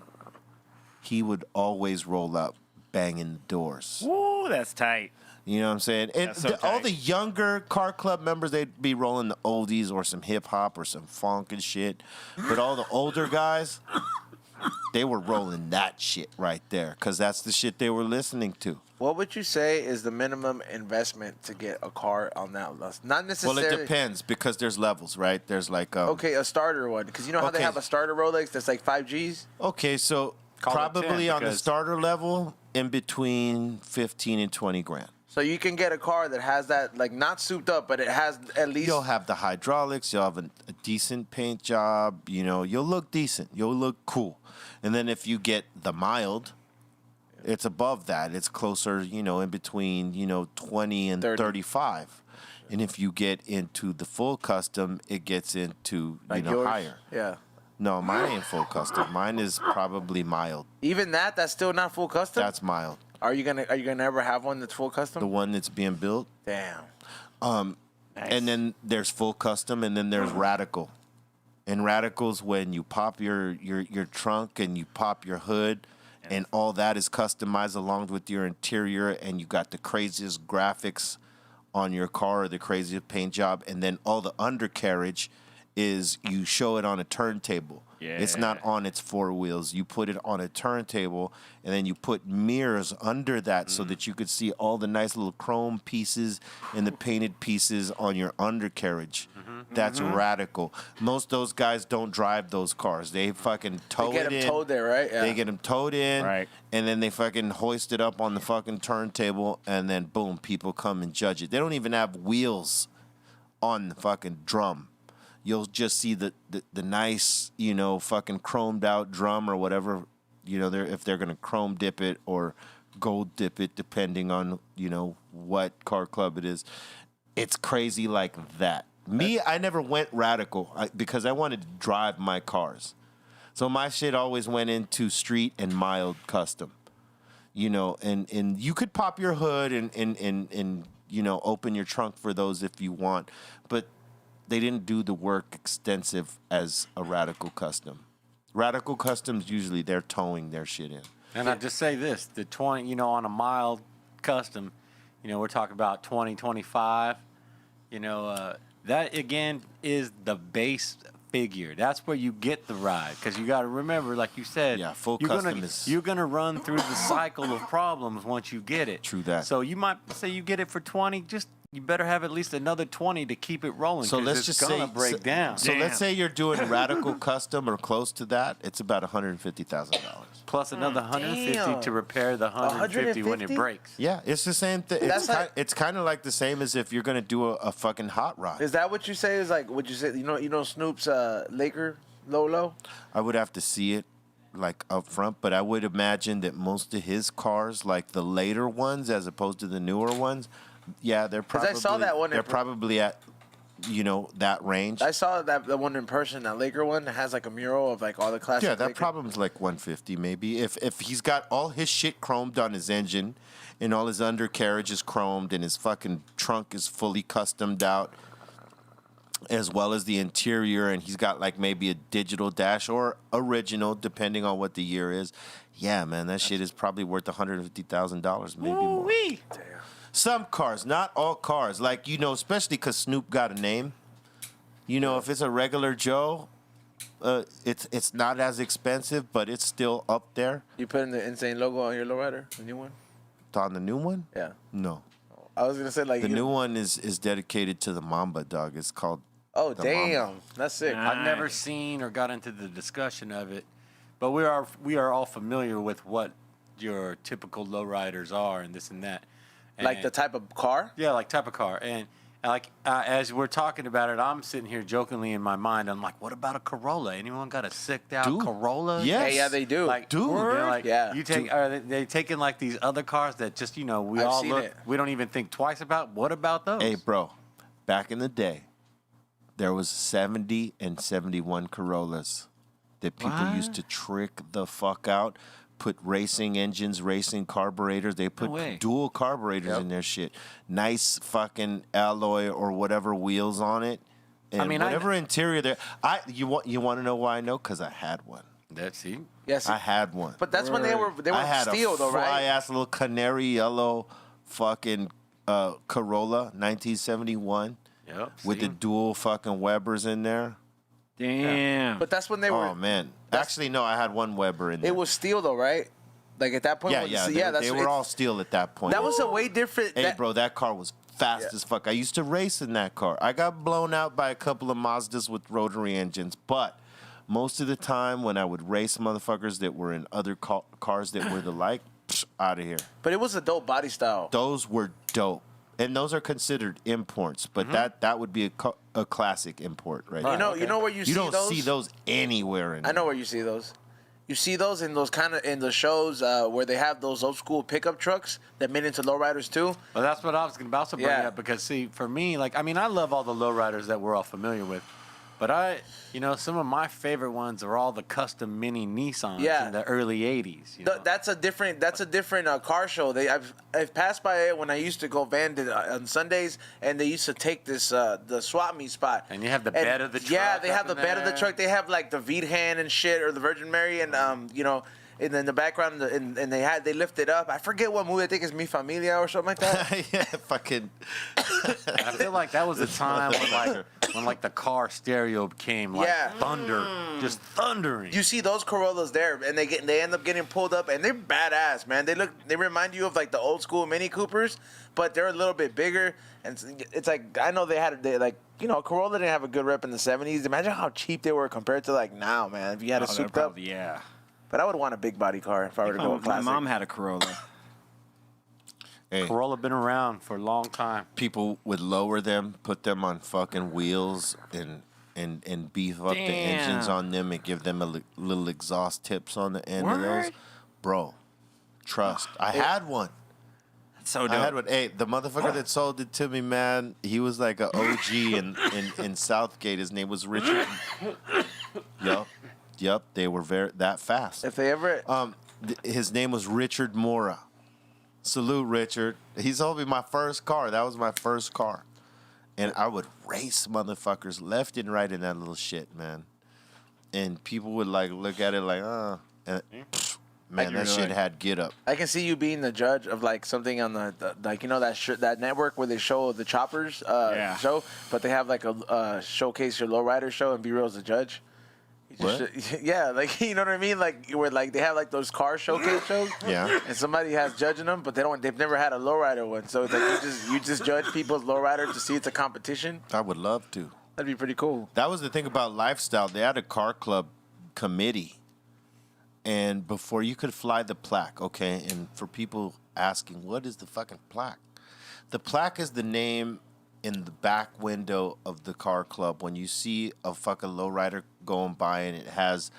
He would always roll up banging the doors. Woo, that's tight. You know what I'm saying? And That's so all tight. the younger car club members, they'd be rolling the oldies or some hip hop or some funk and shit. But all the older guys, they were rolling that shit right there because that's the shit they were listening to. What would you say is the minimum investment to get a car on that list? Not necessarily. Well, it depends because there's levels, right? There's like Okay, a starter one, because you know how they Okay. have a starter Rolex that's like 5 Gs. Okay, so Call it probably 10 on the because- starter level, in between 15 and 20 grand. So you can get a car that has that, like, not souped up, but it has at least. You'll have the hydraulics. You'll have a decent paint job. You'll look decent. You'll look cool. And then if you get the mild, it's above that. It's closer, in between, 20 and 30. 35. And if you get into the full custom, it gets into, like yours. higher. Yeah. No, mine ain't full custom. Mine is probably mild. Even that's still not full custom. That's mild. Are you gonna ever have one that's full custom? The one that's being built. Damn. And then there's full custom, and then there's radical. And radical's when you pop your trunk and you pop your hood, and all that is customized along with your interior, and you got the craziest graphics on your car or the craziest paint job, and then all the undercarriage is you show it on a turntable. It's not on its four wheels. You put it on a turntable, and then you put mirrors under that so that you could see all the nice little chrome pieces and the painted pieces on your undercarriage. That's radical. Most of those guys don't drive those cars. They fucking tow They get it them in. towed there, right? Yeah. They get them towed in, Right. and then they fucking hoist it up on the fucking turntable, and then boom, people come and judge it. They don't even have wheels on the fucking drum. You'll just see the nice, fucking chromed out drum or whatever, if they're gonna chrome dip it or gold dip it, depending on, what car club it is. It's crazy like that. Me, I never went radical because I wanted to drive my cars. So my shit always went into street and mild custom. And you could pop your hood and open your trunk for those if you want. But they didn't do the work extensive as a radical custom. Radical customs, usually they're towing their shit in. And I just say this, the 20, on a mild custom, we're talking about 20, 25, that again is the base figure. That's where you get the ride, because you got to remember, like you said, Yeah, full you're custom gonna, is- you're gonna run through the cycle of problems once you get it. True that. So you might say you get it for 20, just you better have at least another 20 to keep it rolling. So 'cause let's it's just gonna say break down. So let's say you're doing radical custom or close to that. It's about $150,000. Plus another 150 damn. to repair the 150 when it 150? breaks. Yeah, it's the same thing. It's kind of like the same as if you're gonna do a fucking hot rod. Is that what you say? Is like what you say? You know Snoop's Laker Lolo. I would have to see it like up front, but I would imagine that most of his cars, like the later ones as opposed to the newer ones, yeah, they're 'Cause probably I saw that one in- they're probably at that range. I saw the one in person, that Laker one that has like a mural of like all the classic. Yeah, that Laker. problem's like 150 maybe. If he's got all his shit chromed on his engine and all his undercarriage is chromed and his fucking trunk is fully customed out, as well as the interior, and he's got like maybe a digital dash or original, depending on what the year is. Yeah, man, that shit is probably worth $150,000, maybe more. Damn. Some cars, not all cars. Like, especially because Snoop got a name. If it's a regular Joe, it's not as expensive, but it's still up there. You putting the insane logo on your lowrider, the new one? On the new one? Yeah. No. I was gonna say like The new one is dedicated to the Mamba, dog. It's called Oh the damn, Mamba. that's sick. I've never seen or got into the discussion of it, but we are all familiar with what your typical lowriders are and this and that. Like And- the type of car. Yeah, like type of car. And like as we're talking about it, I'm sitting here jokingly in my mind. I'm like, what about a Corolla? Anyone got a sicked out Dude, Corolla? yes. Hey, yeah, they do. Like, Dude. like, Yeah. You take, are they taking like these other cars that just we I've all seen look, it. we don't even think twice about. What about those? Hey, bro, back in the day, there was 70 and 71 Corollas that people used to trick the fuck out, put racing engines, racing carburetors. They put way. dual carburetors in their shit. Nice fucking alloy or whatever wheels on it. And mean, I- whatever interior there. You want to know why I know? Because I had one. That's it. Yes. I had one. But that's when they were I had steel a though, right? fly-ass little canary yellow fucking Corolla, 1971, Yep. with the dual fucking Webers in there. Damn. But that's when they were. Oh, man. Actually, no, I had one Weber in there. It was steel though, right? Like at that point. Yeah, when yeah. yeah. They were all steel at that point. That was a way different. Hey, that- bro, that car was fast as fuck. I used to race in that car. I got blown out by a couple of Mazdas with rotary engines, but most of the time when I would race motherfuckers that were in other cars that were the like, out of here. But it was a dope body style. Those were dope. And those are considered imports, but that would be a classic import, right? You know where you see don't those? see those anywhere in I know where you see those. You see those in those in the shows where they have those old school pickup trucks that made into lowriders too. Well, that's what I was about to bring Yeah. up, because see, for me, like, I mean, I love all the lowriders that we're all familiar with, but some of my favorite ones are all the custom mini Nissans Yeah. in the early '80s. You know? That's a different car show. I've passed by it when I used to go van on Sundays, and they used to take this the swap meet spot. And you have the bed of the Yeah, truck they have up the in bed of the there. truck. They have like the Veed hand and shit, or the Virgin Mary, and and in the background, and they lift it up. I forget what movie. I think it's Mi Familia or something like that. yeah, fucking. I feel like that was a time when the car stereo became like Yeah. thunder, just thundering. You see those Corollas there, and they end up getting pulled up, and they're badass, man. They remind you of like the old school Mini Coopers, but they're a little bit bigger. And it's like, I know Corolla didn't have a good rep in the '70s. Imagine how cheap they were compared to like now, man. If you had a souped up, Yeah. but I would want a big body car if I were to go with My classic. mom had a Corolla. Hey, Corolla been around for a long time. people would lower them, put them on fucking wheels, and beef up the engines Damn. on them and give them a little exhaust tips on the end of those. Word? Bro, trust. I had one. So I had dope. one. Hey, the motherfucker that sold it to me, man, he was like an OG in Southgate. His name was Richard. Yup. They were that fast. If they ever, His name was Richard Mora. Salute, Richard. He sold me my first car. That was my first car. And I would race motherfuckers left and right in that little shit, man. And people would like look at it like, and Man, that shit had get up. I can see you being the judge of like something on the like that network where they show the choppers show, but they have like a showcase your lowrider show and be real as a judge. Yeah, like you know what I mean, like where like they have like those car showcase shows. Yeah. And somebody has judging them, but they've never had a lowrider one, so it's like you just judge people's lowrider to see it's a competition. I would love to. That'd be pretty cool. That was the thing about Lifestyle. They had a car club committee. And before you could fly the plaque, okay, and for people asking, what is the fucking plaque? The plaque is the name in the back window of the car club when you see a fucking lowrider going by and it has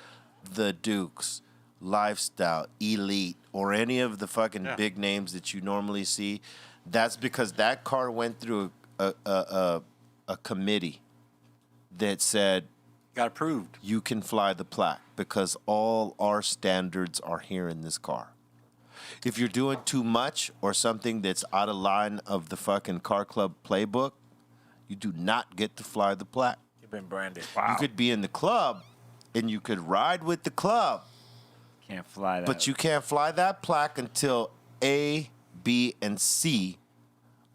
the Dukes, Lifestyle, Elite, or any of the fucking big names that you normally see. That's because that car went through a committee that said, Got approved. you can fly the plaque because all our standards are here in this car. If you're doing too much or something that's out of line of the fucking car club playbook, you do not get to fly the plaque. You've been branded. You could be in the club and you could ride with the club, Can't fly that. but you can't fly that plaque until A, B, and C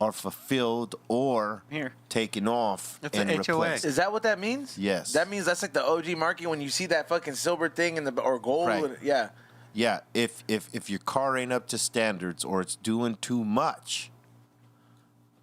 are fulfilled or Here. taken off It's and a HOA. replaced. Is that what that means? Yes. That means that's like the OG marking when you see that fucking silver thing in the or gold. Right. Yeah. Yeah, if your car ain't up to standards or it's doing too much,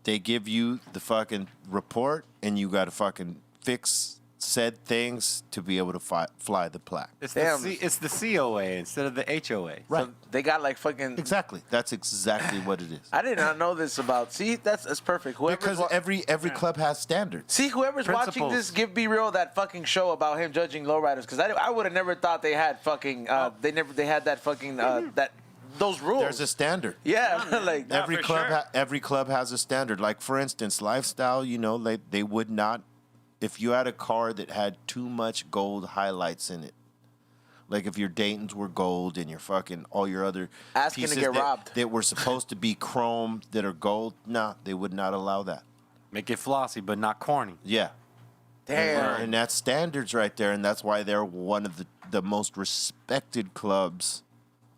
they give you the fucking report and you got to fucking fix said things to be able to fly the plaque. It's Damn. it's the COA instead of the HOA. Right. So they got like fucking. Exactly. That's exactly what it is. I did not know this about. See, that's perfect. Because every club has standards. See, whoever's watching Principles. this, give Be Real that fucking show about him judging lowriders. Because I would have never thought they had fucking. They had that fucking those rules. There's a standard. yeah, like Every for club sure. every club has a standard. Like for instance, Lifestyle, you know, they would not, if you had a car that had too much gold highlights in it. Like if your Daytons were gold and your fucking all your other Asking to pieces get that, robbed. that were supposed to be chrome that are gold, nah, they would not allow that. Make it flossy, but not corny. Yeah. damn. And that's standards right there, and that's why they're one of the most respected clubs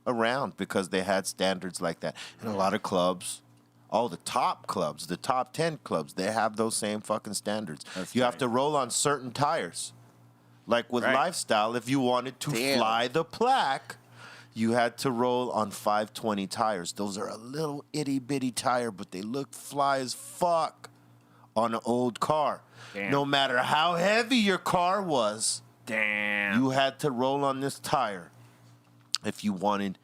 around because they had standards like that. And a lot of clubs, all the top clubs, the top 10 clubs, they have those same fucking standards. You have to roll on certain tires. Like with Lifestyle, if you wanted to Damn. fly the plaque, you had to roll on 520 tires. Those are a little itty bitty tire, but they look fly as fuck on an old car. Damn. No matter how heavy your car was, Damn. you had to roll on this tire if you wanted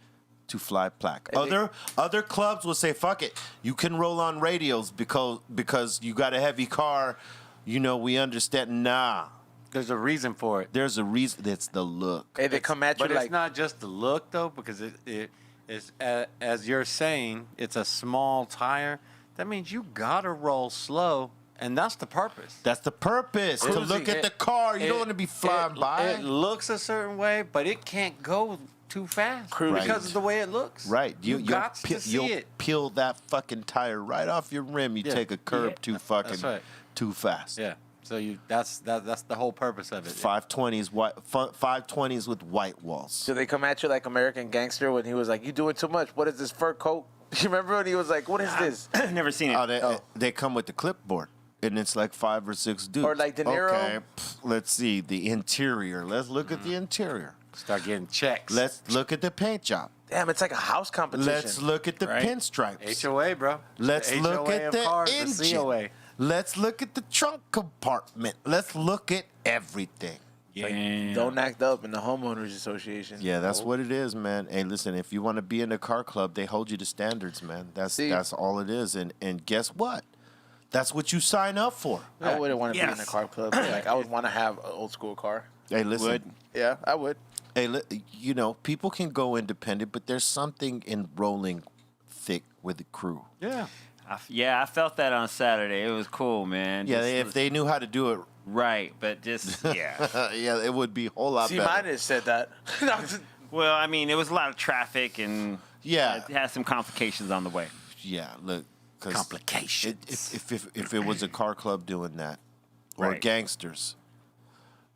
to fly plaque. Other clubs will say, fuck it, you can roll on radials because you got a heavy car. You know, we understand. Nah, There's a reason for it. there's a reason. It's the look. Hey, they come at you But like it's not just the look, though, because it is, as you're saying, it's a small tire. That means you got to roll slow, and that's the purpose. That's the purpose. To Cruising. look at the car. You don't want to be flying by. It looks a certain way, but it can't go too fast Cruising. because of the way it looks. Right. You got to see you'll it. peel that fucking tire right off your rim. You Yeah. take a curb Yeah. too fucking That's right. too fast. Yeah. So that's the whole purpose of it. 520s white 520s with white walls. do they come at you like American Gangster when he was like, you doing too much? What is this fur coat? You remember when he was like, what is this? Never seen it. Oh, they come with the clipboard, and it's like 5 or 6 dudes. Or like De Niro. Okay, let's see the interior. Let's look at the interior. Start getting checks. Let's look at the paint job. Damn, it's like a house competition. Let's look at the Right. pinstripes. HOA, bro. Let's The look HOA at of the cars, engine. COA. Let's look at the trunk compartment. Let's look at everything. Yeah. Don't act up in the homeowners association. Yeah, that's what it is, man. Hey, listen, if you want to be in a car club, they hold you to standards, man. That's all it is. And guess what? That's what you sign up for. I wouldn't want to be in Yes. a car club. Like I would want to have an old school car. Hey, listen. Would. Yeah, I would. Hey, you know, people can go independent, but there's something in rolling thick with the crew. Yeah. I felt that on Saturday. It was cool, man. Yeah, Just- if they knew how to do it, right, but just yeah. yeah, it would be a whole lot See, better. mine said that. Well, I mean, it was a lot of traffic and Yeah. it had some complications on the way. Yeah, look, 'cause Complications. If it was a car club doing that, or Right. gangsters,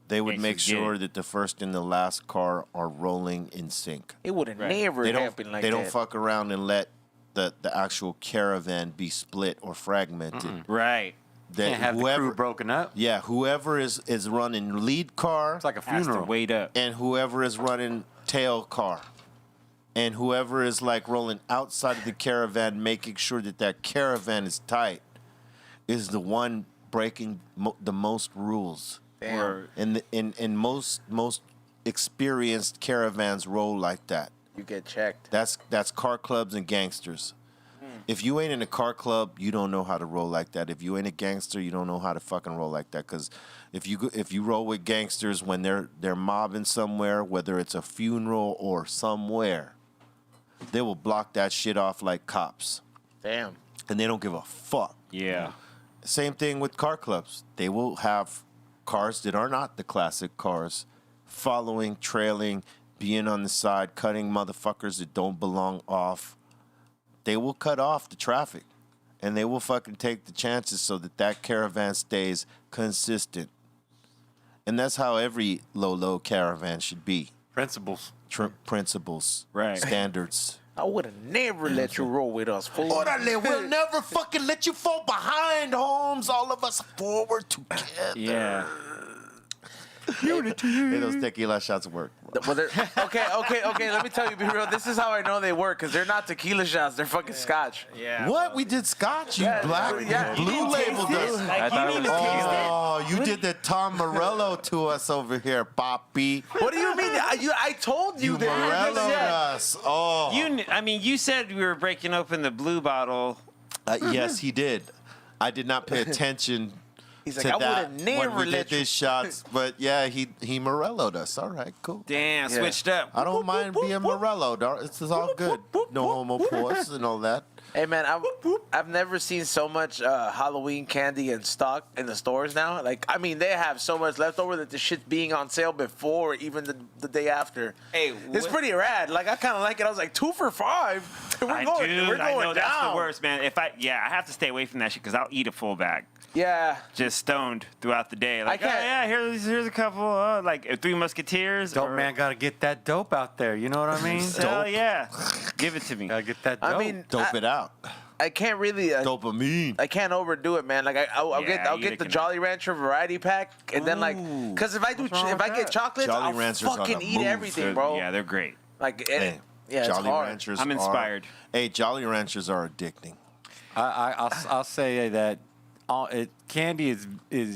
They would Gangsters make get sure it. that the first and the last car are rolling in sync. It would have Right. never They don't. happened like they that. don't fuck around and let the actual caravan be split or fragmented. Right. That Can't have the crew broken up. Yeah, whoever is running lead car, It's like a Has to funeral. wait up. and whoever is running tail car, and whoever is like rolling outside of the caravan, making sure that that caravan is tight, is the one breaking the most rules. Damn. Or And most experienced caravans roll like that. You get checked. That's car clubs and gangsters. If you ain't in a car club, you don't know how to roll like that. If you ain't a gangster, you don't know how to fucking roll like that. Because if you roll with gangsters when they're mobbing somewhere, whether it's a funeral or somewhere, they will block that shit off like cops, Damn. and they don't give a fuck. yeah. Same thing with car clubs. They will have cars that are not the classic cars, following, trailing, being on the side, cutting motherfuckers that don't belong off. They will cut off the traffic, and they will fucking take the chances so that that caravan stays consistent. And that's how every low caravan should be. Principles. Principles, Right. standards. I would have never let you roll with us, fool. Orale, we'll never fucking let you fall behind, Holmes. All of us forward together. Yeah. Hey, those tequila shots work. Well, okay. Let me tell you, be real. This is how I know they work, because they're not tequila shots. They're fucking scotch. Yeah. What? We did scotch? You black? yeah. You blue labeled us. I thought it was Oh, you did the Tom Morello to us over here, Poppy. What do you mean? I told you You that. Morello'd us. Oh. You said we were breaking open the blue bottle. Yes, he did. I did not pay attention He's to like, I that would have when never we did let you. these shots. But yeah, he Morello'd us. All right, cool. Damn, Yeah. switched up. I don't mind being Morello. It's all good. No homo pause and all that. Hey man, I've never seen so much Halloween candy in stock in the stores now. Like, I mean, they have so much left over that the shit's being on sale before even the day after. Hey, it's what- pretty rad. Like, I kind of like it. I was like, 2 for $5. We're I going know down. that's the worst, man. I have to stay away from that shit because I'll eat a full bag. Yeah. Just stoned throughout the day. Like, I can't- oh, yeah, here's a couple. Like Three Musketeers. Dope or- man gotta get that dope out there. You know what I mean? Hell yeah. Give it to me. Gotta get that dope. I mean, Dope it out. I can't really. Dopamine. I can't overdo it, man. Like I'll Yeah, get you the can- Jolly Rancher variety pack, and then like, Ooh. cause if I wrong with get that? chocolates, Jolly I'll Ranchers on fucking the eat move. everything, bro. Yeah, they're great. Like, Hey, yeah, Jolly it's hard. Ranchers. I'm inspired. Hey, Jolly Ranchers are addicting. I'll say that candy is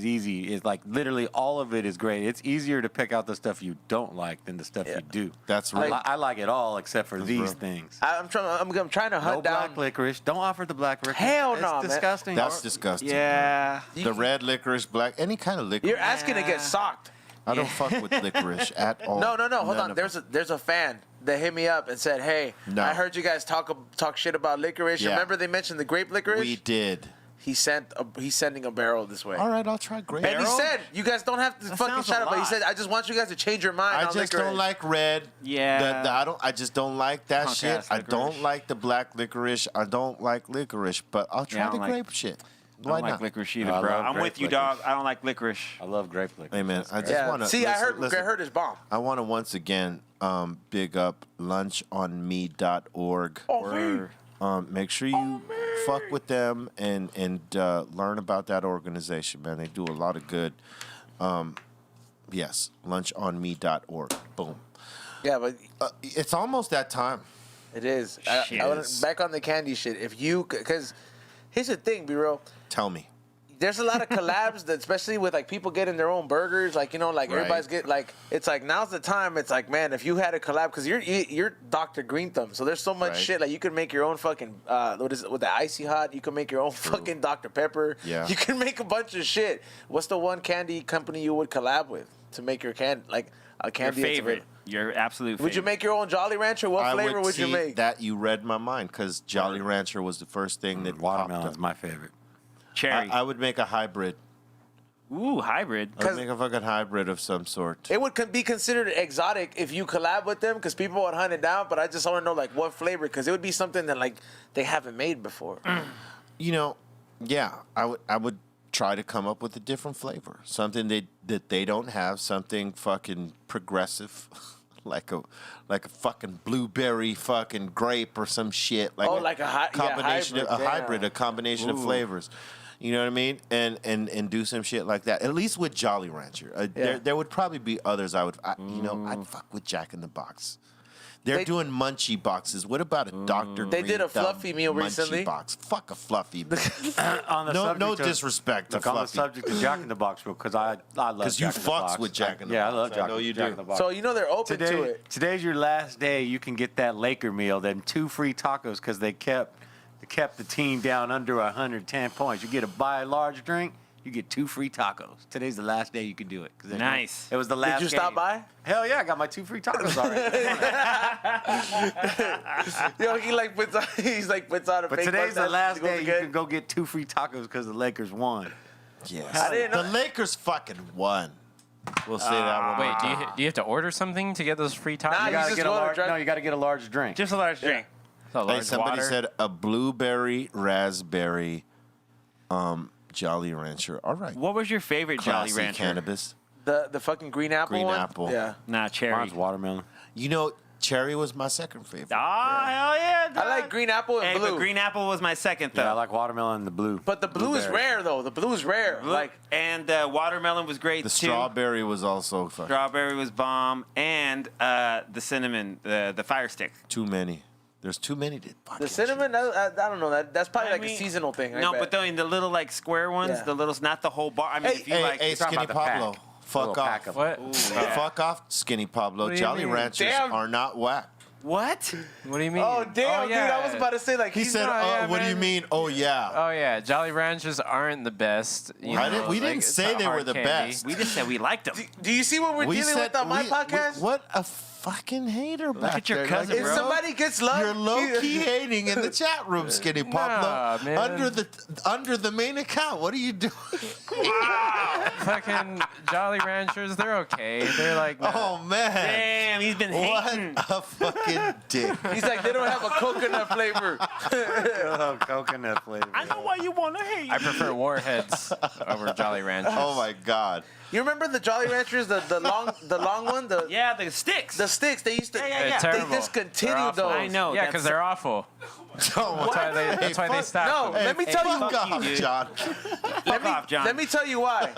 easy. It's like literally all of it is great. It's easier to pick out the stuff you don't like than the stuff you do. That's right. I like it all except for these real. things. I'm trying to No hunt down. black licorice. Don't offer the black licorice. Hell It's no, man. disgusting. That's disgusting. Yeah. The red licorice, black, any kind of licorice. You're asking to get socked. I don't fuck with licorice at all. No. Hold None on. of There's a fan that hit me up and said, "Hey, No. I heard you guys talk shit about licorice. Yeah. Remember they mentioned the grape licorice? We did. He's sending a barrel this way." All right, I'll try grape. And he said, "You guys don't have to fucking sounds shut a up." But he lot. said, "I just want you guys to change your mind I on just licorice." don't like red. Yeah. I just don't like that Punk shit. ass I licorice. don't like the black licorice. I don't like licorice, but I'll try Yeah, I the don't like- grape shit. I Why don't like not? licorice either, No, I bro. love I'm grape with you, licorice. dog. I don't like licorice. I love grape licorice. Hey man, I just Yeah. want to See, I heard his bomb. I want to once again big up lunchonme.org. Or- Make sure you fuck with them and learn about that organization, man. They do a lot of good. Yes, lunchonme.org. Boom. Yeah, but It's almost that time. it is. Shit. Back on the candy shit. Because here's the thing, be real. Tell me. There's a lot of collabs that, especially with like people getting their own burgers, like Right. everybody's it's like now's the time. It's like, man, if you had a collab, because you're Dr. Greenthumb, so there's so much Right. shit. Like you can make your own fucking what is it with the icy hot? You can make your own fucking Dr. Pepper. Yeah. You can make a bunch of shit. What's the one candy company you would collab with to make your candy like a Your candy? that's favorite. available? Your absolute favorite. Would you make your own Jolly Rancher? What flavor would you see make? that you read my mind because Jolly Rancher was the first thing that Watermelon popped is up. my favorite. cherry? I would make a hybrid. Ooh, hybrid. I would make a fucking hybrid of some sort. It would be considered exotic if you collab with them because people would hunt it down. But I just want to know like what flavor because it would be something that like they haven't made before. You know, yeah, I would try to come up with a different flavor, something that they don't have, something fucking progressive, like a fucking blueberry fucking grape or some shit. Like like a combination, hybrid, a hybrid, a combination of flavors. You know what I mean? And do some shit like that. At least with Jolly Rancher. There would probably be others I'd fuck with Jack in the Box. They're doing munchie boxes. What about a Dr. They did a Greenthumb fluffy meal munchie recently. box? Fuck a fluffy meal. On the No subject of- disrespect to Look, on the fluffy. subject of Jack in the Box, because I love Because you Jack in the Box. fucks with Jack in the Yeah, I Box. love I Jack, know you Jack do. in the Box. So they're open to it. Today's your last day. You can get that Laker meal, then 2 free tacos because they kept the team down under 110 points. You get a buy a large drink, you get 2 free tacos. Today's the last day you can do it. 'Cause Nice. It was the last. Did you stop game. by? Hell yeah, I got my 2 free tacos already. Yo, he's like puts out a But fake today's the mustache last to go day you get- can go get 2 free tacos because the Lakers won. Yes. I didn't know- The Lakers fucking won. We'll say that one. Wait, do you have to order something to get those free tacos? Nah, You gotta just get a go to large. drive- No, you gotta get a large drink. Just a large drink. A Hey, large somebody water? said a blueberry raspberry Jolly Rancher. All right. What was your favorite Jolly Classy Rancher? cannabis. the fucking green apple Green one? apple. Yeah. Nah, cherry. Mine's watermelon. You know, cherry was my second favorite. Ah, hell yeah. I like green apple and Hey, blue. but green apple was my second though. Yeah, I like watermelon and the blue. But the blue is Blueberry. rare though. The blue is rare. Like and watermelon was great The too. strawberry was also fucking Strawberry was bomb, and the cinnamon, the fire stick. too many. There's too many to fucking the cinnamon, I don't know. That's probably I like mean, a seasonal thing. I No, bet. but the little like square ones, Yeah. the little, not the whole bar. I mean, Hey, if you Hey, like, hey, You're talking Skinny about the Pablo. pack. Fuck Little pack off. of- What? Fuck off, Skinny Pablo. What do you Jolly mean? Ranchers Damn. are not whack. what? What do you mean? Oh damn, dude! I was about to say like He he's said, not- yeah, what do you man. mean? Oh, yeah. Oh yeah, Jolly Ranchers aren't the best. You know, We like, didn't it's say not they were hard the candy. best. We just said we liked them. Do you see what we're dealing with on my podcast? What a fucking hater back at your there. cousin, if bro. somebody gets love, You're low key hating in the chat room, Skinny Pablo. Nah, man. Under the main account. What are you doing? Fucking Jolly Ranchers, they're okay. They're like, Oh man. Damn, he's been hating. What a fucking dick. He's like they don't have a coconut flavor. Coconut flavor. I know why you want to hate. I prefer Warheads over Jolly Ranchers. Oh my god. You remember the Jolly Ranchers, the long one, Yeah, the sticks. the sticks they used to. Yeah, They're yeah. terrible. They discontinued They're awful. those. I know. Yeah, because they're awful. Oh, That's why they stopped. No, them. let me tell you. fuck fuck you, off, dude. John. Fuck off, John. Let me tell you why.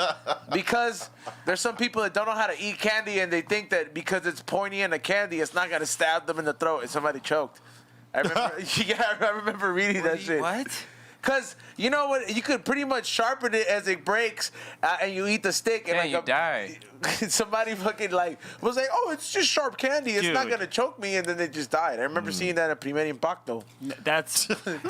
Because there's some people that don't know how to eat candy and they think that because it's pointy in a candy, it's not gonna stab them in the throat and somebody choked. I remember, yeah, I remember reading that shit. What? Cause you know what, you could pretty much sharpen it as it breaks, and you eat the stick, and Yeah, like you die. somebody fucking like was like, "Oh, it's just sharp candy. It's not Dude. gonna choke me," and then they just died. I remember seeing that at Primer Impacto. That's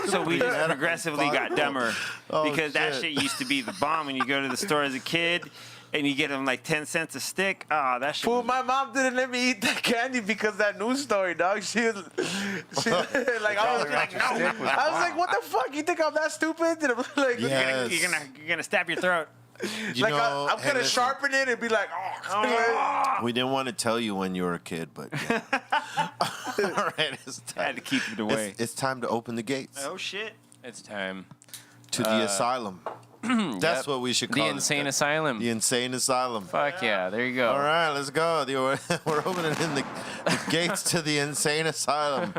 so we just progressively got dumber because that shit. shit used to be the bomb when you go to the store as a kid and you get them like 10 cents a stick. Ah, that shit. Fool, was- my mom didn't let me eat that candy because that news story, dog. She like, I was like, no. I was like, what the fuck? You think I'm that stupid? And I'm like, Yes. You're gonna stab your throat. You like know, I'm hey, gonna listen, sharpen it and be like, oh. we didn't want to tell you when you were a kid, but yeah. All right, it's I had time. to keep it away. It's time to open the gates Oh shit. It's time. to the asylum. That's what we should The call it. Insane Asylum. The insane asylum. Fuck yeah, there you go. All right, let's go. We're opening in the gates to the insane asylum.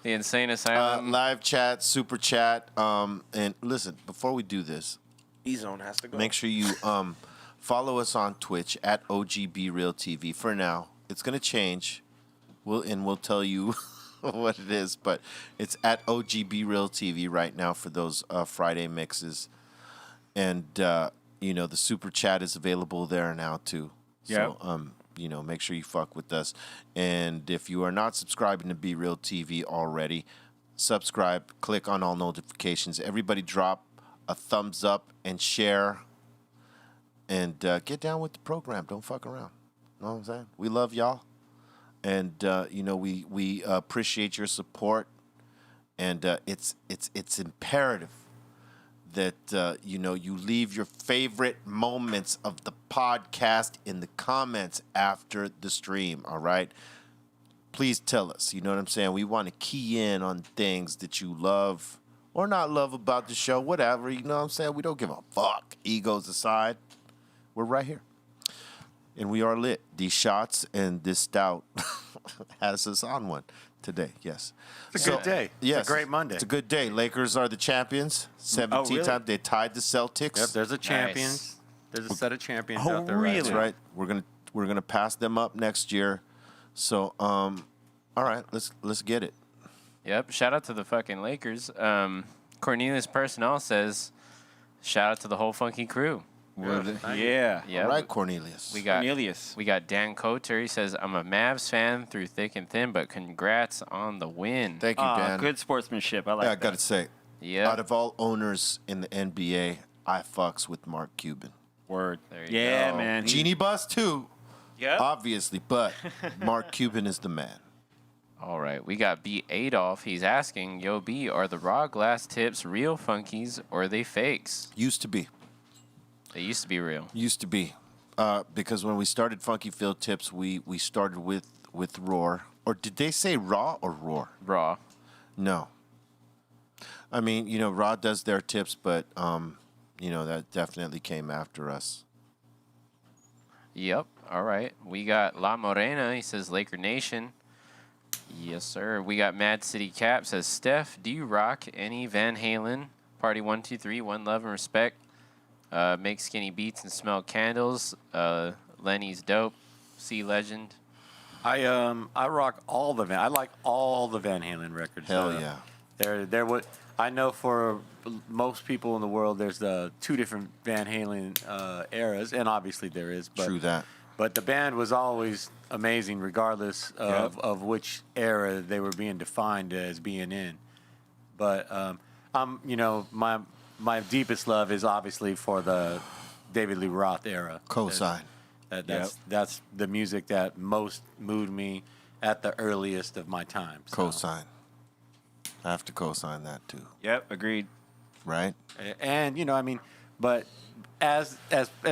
The Insane Asylum. Live chat, super chat, and listen. Before we do this, E-Zone has to go. make sure you follow us on Twitch at OGBRealTV. For now, it's gonna change. We'll tell you what it is, but it's at OGBRealTV right now for those Friday mixes, and the super chat is available there now too. Yep. So make sure you fuck with us, and if you are not subscribing to Be Real TV already, subscribe. Click on all notifications. Everybody, drop a thumbs up and share, and get down with the program. Don't fuck around. Know what I'm saying? We love y'all, and we appreciate your support, and it's imperative that you leave your favorite moments of the podcast in the comments after the stream. All right. Please tell us. You know what I'm saying? We want to key in on things that you love or not love about the show, whatever. You know what I'm saying? We don't give a fuck. Egos aside, we're right here. And we are lit. These shots and this stout has us on one today. Yes. It's a good day. Yes. It's a great Monday. It's a good day. Lakers are the champions. 17 really? times. They tied the Celtics. Yep, there's a champions. There's a set of champions Oh, out there. really? That's right. We're gonna pass them up next year. So all right, let's get it. Yep. Shout out to the fucking Lakers. Cornelius Personnel says, shout out to the whole funky crew. Yeah. Yeah. All right, Cornelius. We got Cornelius. We got Dan Coter. He says, I'm a Mavs fan through thick and thin, but congrats on the win. Thank you, Dan. Good sportsmanship. I like Yeah, I that. gotta say, Yeah. out of all owners in the NBA, I fucks with Mark Cuban. Word. There you Yeah, go. man. Genie Bus too, Yep. obviously, but Mark Cuban is the man. All right. We got B. Adolf. He's asking, Yo, B, are the raw glass tips real funkies or are they fakes? Used to be. They used to be real. Used to be. Because when we started Funky Field Tips, we started with Roar. Or did they say Raw or Roar? Raw. No. I mean, Raw does their tips, but, that definitely came after us. Yep. All right. We got La Morena. He says, Laker Nation. Yes, sir. We got Mad City Cap. Says, Steph, do you rock any Van Halen? Party 1, 2, 3. One love and respect. Make skinny beats and smell candles. Lenny's dope. Sea Legend. I rock all the I like all the Van Halen records. Hell yeah. They're what I know for most people in the world. There's two different Van Halen eras, and obviously there is. But, True that. But the band was always amazing, regardless of which era they were being defined as being in. But my deepest love is obviously for the David Lee Roth era. Cosign. That's the music that most moved me at the earliest of my time. So. Cosign. I have to cosign that too. Yep. Agreed. Right? And but as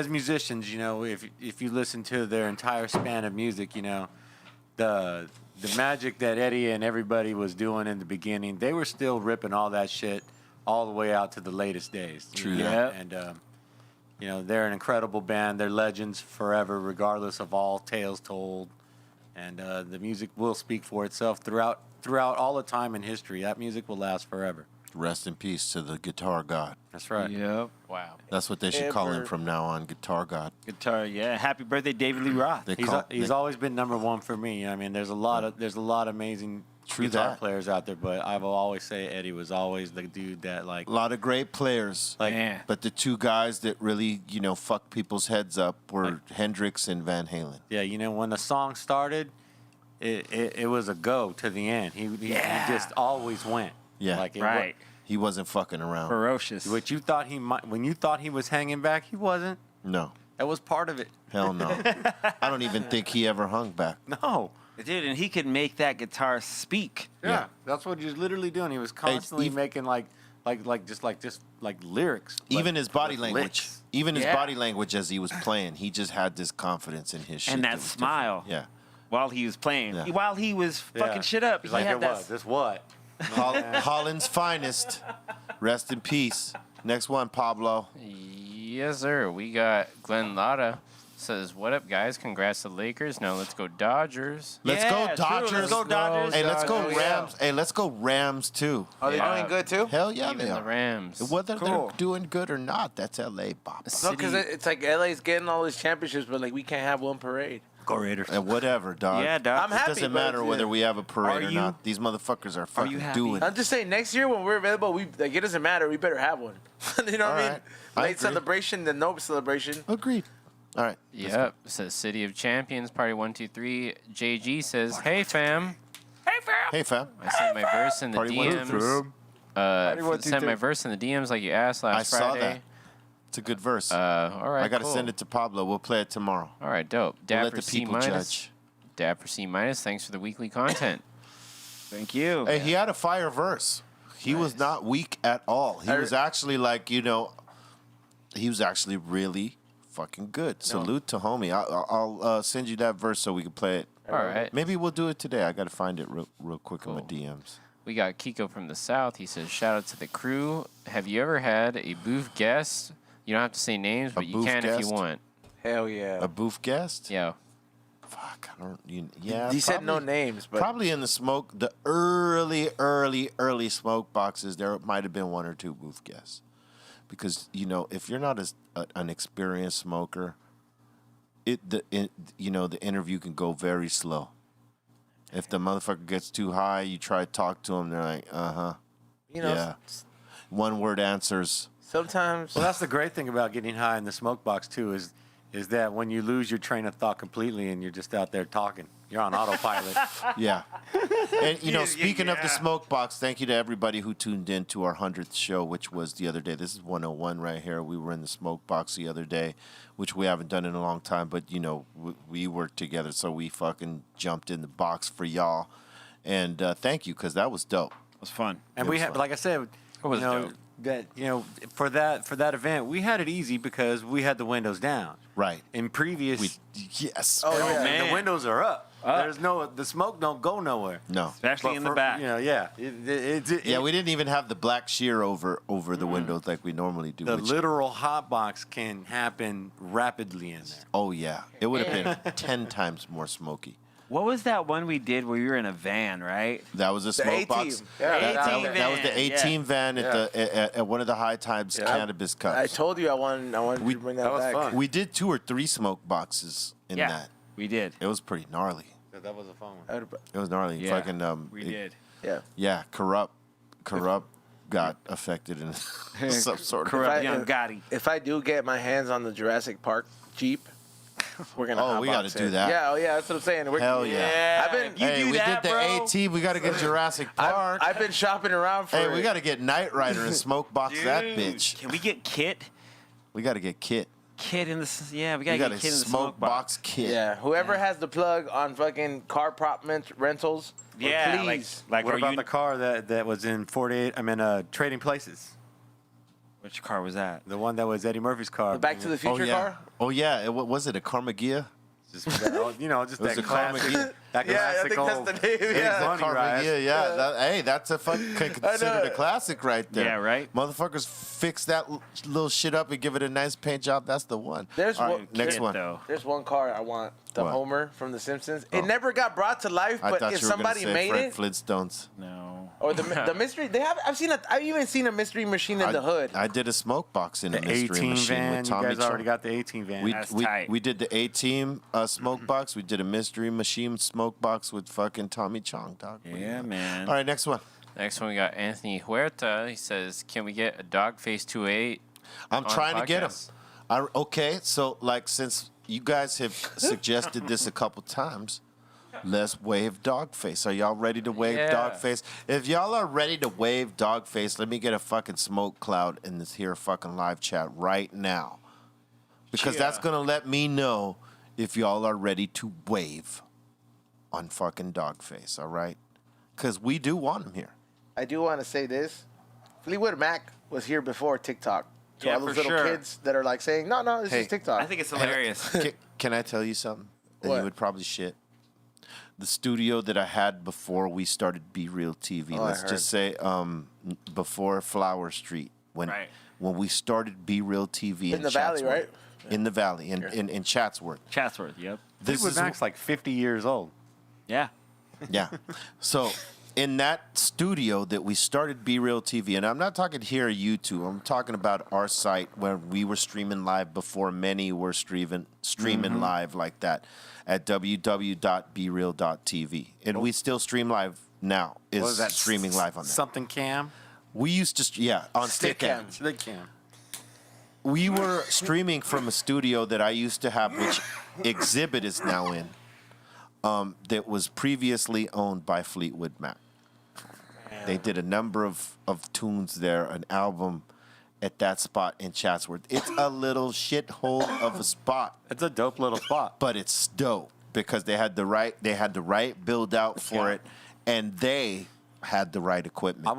musicians, if you listen to their entire span of music, the magic that Eddie and everybody was doing in the beginning, they were still ripping all that shit all the way out to the latest days. True know? that. And they're an incredible band. They're legends forever, regardless of all tales told. And the music will speak for itself throughout all the time in history. That music will last forever. Rest in peace to the guitar god. That's right. Yep. Wow. That's what they should call him from now on, guitar god. Guitar. Yeah. Happy birthday, David Lee Roth. He's always been number one for me. I mean, there's a lot of amazing True guitar that. players out there, but I will always say Eddie was always the dude that A lot of great players. Man. But the two guys that really, fuck people's heads up were Hendrix and Van Halen. Yeah, when the song started, it was a go to the end. He just always went. Yeah. Right. He wasn't fucking around. Ferocious. What you thought when you thought he was hanging back, he wasn't. No. That was part of it. Hell no. I don't even think he ever hung back. No. Dude, and he could make that guitar speak. Yeah, that's what he was literally doing. He was constantly even- making like lyrics. Even his body with language. licks. Even his Yeah. body language as he was playing. He just had this confidence in his shit. And that that was smile. different. While he was playing. Yeah. While he was fucking shit up. He's he like, had it that. was. This what? Yeah. Holland's finest. Rest in peace. Next one, Pablo. Yes, sir. We got Glenn Latta. Says, what up, guys? Congrats to the Lakers. Now let's go Dodgers. Let's Yeah, go true. Dodgers. Let's go Dodgers. Hey, let's go Dodgers. Rams. Hey, let's go Rams too. Are they Yeah. doing good too? Hell yeah, Even they the are. Rams. Whether Cool. they're doing good or not, that's LA, Bob. No, because it's like LA's getting all these championships, but like we can't have one parade. Go Raiders. And whatever, dog. Yeah, dog. I'm It happy. doesn't but matter it's- whether we have a parade Are or you- not. These motherfuckers are fucking happy? doing I'm just saying, next year when we're available, it doesn't matter. We better have one. You know what I mean? Alright. I Late agree. celebration, then no celebration. Agreed. All right. let's Yep. Says City of Champions, Party 1, 2, 3. JG says, hey, fam. Hey, fam. I sent my verse in the Party 1, 2, DMs. 1, 2, Sent my 3. verse in the DMs like you asked last I saw Friday. that. It's a good verse. All right, I got to cool. send it to Pablo. We'll play it tomorrow. All right, dope. We'll Dapper let the C people minus. judge. Dapper C minus. Thanks for the weekly content. Thank you. Hey, he had a fire verse. He was not weak at all. He was actually like, he was actually really fucking good. Salute to homie. I'll send you that verse so we can play it. All right. Maybe we'll do it today. I got to find it real quick in my DMs. We got Kiko from the South. He says, shout out to the crew. Have you ever had a booth guest? You don't have to say names, but you booth can if you guest? want. Hell yeah. A booth guest? Yeah. Fuck, I don't. Yeah. He said no probably- names, but Probably in the early smoke boxes, there might have been one or two booth guests. Because, if you're not an experienced smoker, the interview can go very slow. If the motherfucker gets too high, you try to talk to him, they're like, yeah. One word answers. sometimes Well, that's the great thing about getting high in the smoke box too is that when you lose your train of thought completely and you're just out there talking, you're on autopilot. Yeah. And, speaking of the smoke box, thank you to everybody who tuned in to our 100th show, which was the other day. This is 101 right here. We were in the smoke box the other day, which we haven't done in a long time. But, we worked together, so we fucking jumped in the box for y'all. And thank you, because that was dope. It was fun. And It we was had, fun. like I said, was dope. that for that event, we had it easy because we had the windows down. Right. In previous, Yes. Oh, yeah. man. the windows are up. The smoke don't go nowhere. No. Especially But in the for- back. Yeah. Yeah, we didn't even have the black sheer over the windows like we normally do. The which- literal hot box can happen rapidly in there. Oh, yeah. It would have been 10 times more smoky. What was that one we did where we were in a van, right? That was a smoke A-team. box. Yeah, A-team That was the van, A-team van at one of the High Times cannabis cups. I told you I wanted you to bring that was back. fun. We did 2 or 3 smoke boxes in Yeah, that. we did. It was pretty gnarly. That was a fun one. I would've- It was gnarly. Yeah, Fucking, we did. Yeah. Yeah, corrupt got affected in some sort of. Corrupt I- young Gotti. If I do get my hands on the Jurassic Park Jeep, we're gonna. Oh, we hotbox gotta do it. that. Yeah, that's what I'm saying. Hell yeah. Yeah, I've been- if you Hey, do we that, did the bro. AT. We got to get Jurassic Park. I've been shopping around for. Hey, we got to get Knight Rider and smoke box that Dude, bitch. Can we get Kit? We got to get Kit. Kit in the yeah, we We gotta got get a Kit in the smoke box Kit. Yeah, whoever has the plug on fucking car prop rentals. Yeah, please. like What are about you, the car that was in Trading Places? which car was that? The one that was Eddie Murphy's car. The Back to the Future Oh yeah. car. Oh yeah. Was it a Carmageia? Just that, just It was that a classic. Carmageia. That Yeah, I classic think old that's the name. Big Yeah. Money ride. Carmageia, yeah. Hey, that's a considered a classic right there. Yeah, right? Motherfuckers fix that little shit up and give it a nice paint job. That's the one. There's All right, one- next Kit, one. though. There's one car I want. The What? Homer from The Simpsons. Oh. It never got brought to life, I but thought if you were gonna somebody say made Fred it, Flintstones. No. or the mystery, they have. I've even seen a mystery machine in the hood. I did a smoke box in The a mystery 18 machine van. with You Tommy guys already Chong. got the 18 van. That's tight. We did the A-Team smoke box. We did a mystery machine smoke box with fucking Tommy Chong, dog. Yeah, man. All right, next one. Next one, we got Anthony Huerta. He says, can we get a Dogface 28? I'm on trying to get him. podcast? Okay, so since you guys have suggested this a couple times, let's wave Dogface. Are y'all ready to wave Yeah. Dogface? If y'all are ready to wave Dogface, let me get a fucking smoke cloud in this here fucking live chat right now. Because that's going to let me know if y'all are ready to wave on fucking Dogface, all right? Because we do want him here. I do want to say this: Fleetwood Mac was here before TikTok. To Yeah, all those for little sure. kids that are like saying, "No, this Hey, is TikTok." I think it's hilarious. Can I tell you something that What? you would probably shit? The studio that I had before we started Be Real TV, Oh, I let's just say before Flower Street, when Right. we started Be Real TV In the Valley, Chatsworth. right? In the Valley, in Chatsworth. Chatsworth, yep. This Fleetwood is Mac's like 50 years old. Yeah. yeah. So in that studio that we started Be Real TV, and I'm not talking here at YouTube. I'm talking about our site where we were streaming live before many were streaming live like that at www.bereal.tv. And we still stream live now. What Is that? streaming live on that. Something cam? We used to, on Stickam. Stick cam. We were streaming from a studio that I used to have, which Exhibit is now in, that was previously owned by Fleetwood Mac. They did a number of tunes there, an album at that spot in Chatsworth. It's a little shithole of a spot, It's a dope little spot. but it's dope because they had the right build out for it, and they had the right equipment. I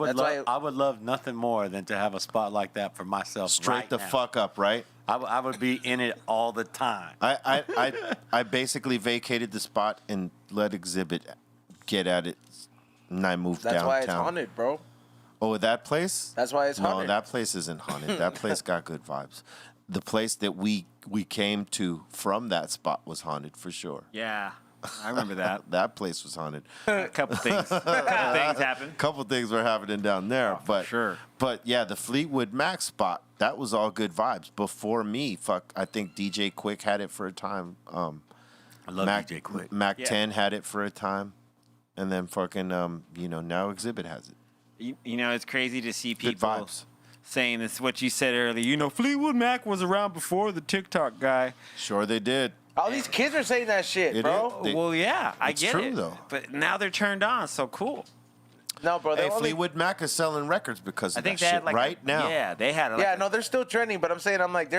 would love nothing more than to have a spot like that for myself. Straight right the now. fuck up, right? I would be in it all the time. I basically vacated the spot and let Exhibit get at it And I moved That's downtown. why it's haunted, bro. Oh, that place? That's why it's No, haunted. that place isn't haunted. That place got good vibes. The place that we came to from that spot was haunted for sure. Yeah, I remember that. That place was haunted. A couple things happened. Couple things were happening down there, but sure. But yeah, the Fleetwood Mac spot, that was all good vibes. Before me, I think DJ Quick had it for a time. I love Mac, DJ Quick. Mac Yeah. 10 had it for a time, and then fucking now Exhibit has it. You know, it's crazy to see Good people vibes. saying this. What you said earlier. You know, Fleetwood Mac was around before the TikTok guy. Sure, they did. All these kids are saying that shit, It bro. is. They- Well, yeah, I It's get true, it. though. But now they're turned on. So cool. No, bro. Hey, They only, Fleetwood Mac is selling records because I of think that they shit had like right now. Yeah, they had. Like yeah, no, they're still trending, but I'm like,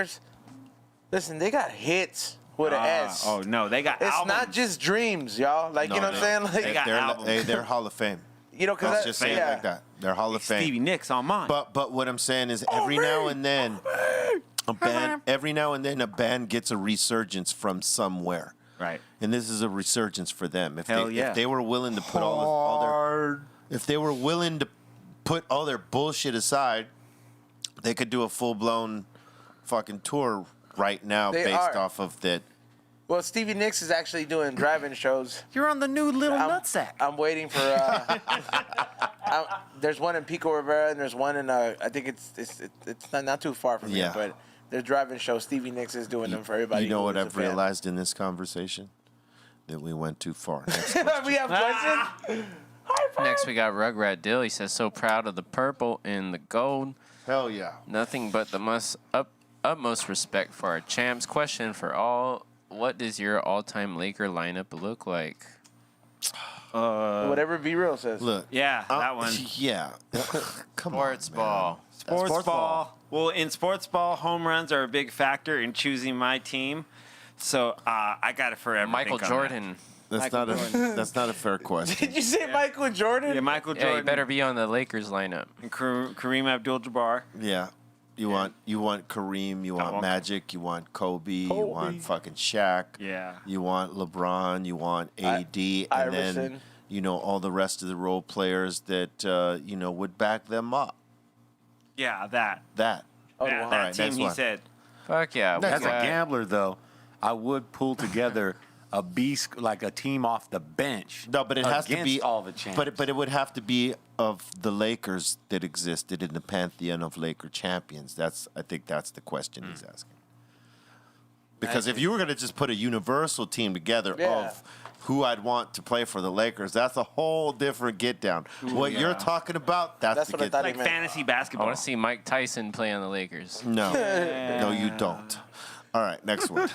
listen, they got hits with an S. Oh no, they got. It's albums. not just dreams, y'all. Like, No, you know what I'm saying? Like, They got albums. They're Hall of Fame. you know, Let's because just say it like that. They're Hall of Fame. Stevie Nicks on mine. But what I'm saying is every now and then a band gets a resurgence from somewhere. Right. And this is a resurgence for them. Hell yeah. If they were willing to put all their bullshit aside, they could do a full-blown fucking tour right now They based are. off of that. Well, Stevie Nicks is actually doing drive-in shows. You're on the new Little Nutsack. I'm waiting for. There's one in Pico Rivera, and there's one in. I think it's not too far from Yeah. here, but there's drive-in shows. Stevie Nicks is doing them for everybody. You know who what is a I've fan. realized in this conversation? That we went too far. Next We have questions. Next, we got Rugrat Dill. He says, so proud of the purple and the gold. Hell yeah. Nothing but the utmost respect for our champs. Question for all. What does your all-time Laker lineup look like? Whatever B Real says. Look. Yeah, that one. Yeah. Come Sports on, ball. Sports ball. Well, in sports ball, home runs are a big factor in choosing my team. So I got it forever. Michael Jordan. That's not a fair question. Did you say Michael Jordan? Yeah, Michael Yeah, Jordan. you better be on the Lakers lineup. And Kareem Abdul-Jabbar. Yeah. You want Kareem, you want want- Magic, you want Kobe, you want fucking Shaq. Yeah. You want LeBron, you want AD, and Iverson. then all the rest of the role players that would back them up. Yeah, that. That. Oh, that wow. that Alright, team, next he one. said. Fuck yeah. we As a got- gambler, though, I would pull together a beast, like a team off the bench. No, but it has to against be all the champs. But it would have to be of the Lakers that existed in the pantheon of Laker champions. I think that's the question he's asking. Because if you were going to just put a universal team together Yeah. of who I'd want to play for the Lakers, that's a whole different get down. What you're talking about, that's That's the what I get thought down. Like meant. fantasy I basketball. want to see Mike Tyson play on the Lakers. No, no, you don't. All right, next one.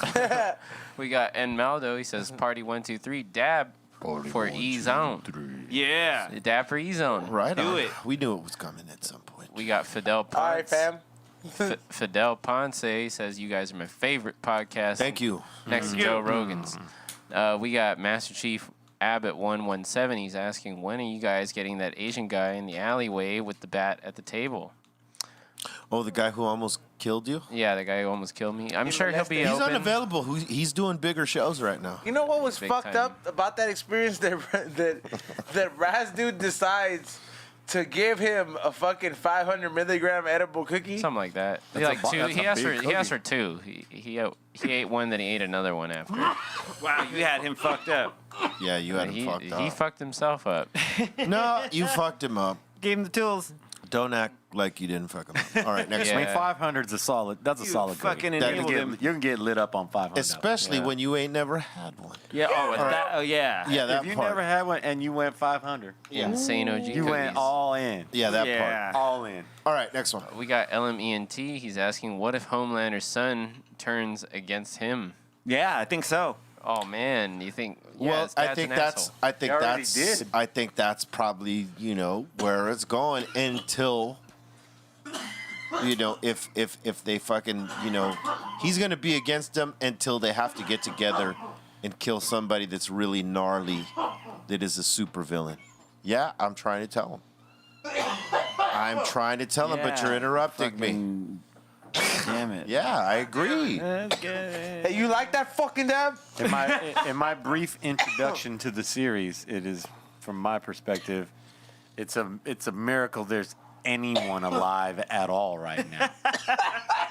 We got Enmaldo. He says, party 1, 2, 3, dab for E-Zone. Yeah. Dab for E-Zone. Right Do on. it. We knew it was coming at some point. We got Fidel Ponce. All right, fam. Fidel Ponce says, you guys are my favorite podcast. Thank you. Next to Joe Rogan's. We got Master Chief Abbott 117. He's asking, when are you guys getting that Asian guy in the alleyway with the bat at the table? Oh, the guy who almost killed you? Yeah, the guy who almost killed me. I'm sure he'll be He's open. unavailable. He's doing bigger shows right now. You know what was Big fucked time. up about that experience? That Raz dude decides to give him a fucking 500 milligram edible cookie. Something like that. That's Like a two. that's He a asked for. big He asked for cookie. two. He ate one, then he ate another one after. Wow, you had him fucked up. Yeah, you had him fucked He up. fucked himself up. No, you fucked him up. Gave him the tools. Don't act like you didn't fuck him up. All right, next Yeah. I one. mean, 500's a solid. That's a You solid. fucking cookie. enabled him. You can get lit up on 500. Especially Yeah. when you ain't never had one. Yeah. Oh, that. Oh, yeah. Yeah, that If you part. never had one and you went 500, Insane OG you cookies. went all in. Yeah, that Yeah. All in. part. All right, next one. We got LMENT. He's asking, what if Homelander's son turns against him? Yeah, I think so. Oh man, you think? Yeah, Well, his dad's I think an that's asshole. I think They already that's did. I think that's probably, where it's going until if they fucking, he's going to be against them until they have to get together and kill somebody that's really gnarly that is a supervillain. Yeah, I'm trying to tell him. I'm trying to tell him, but you're Yeah, interrupting me. Damn it. Yeah, I agree. Hey, you like that fucking dab? In my brief introduction to the series, it is, from my perspective, it's a miracle there's anyone alive at all right now.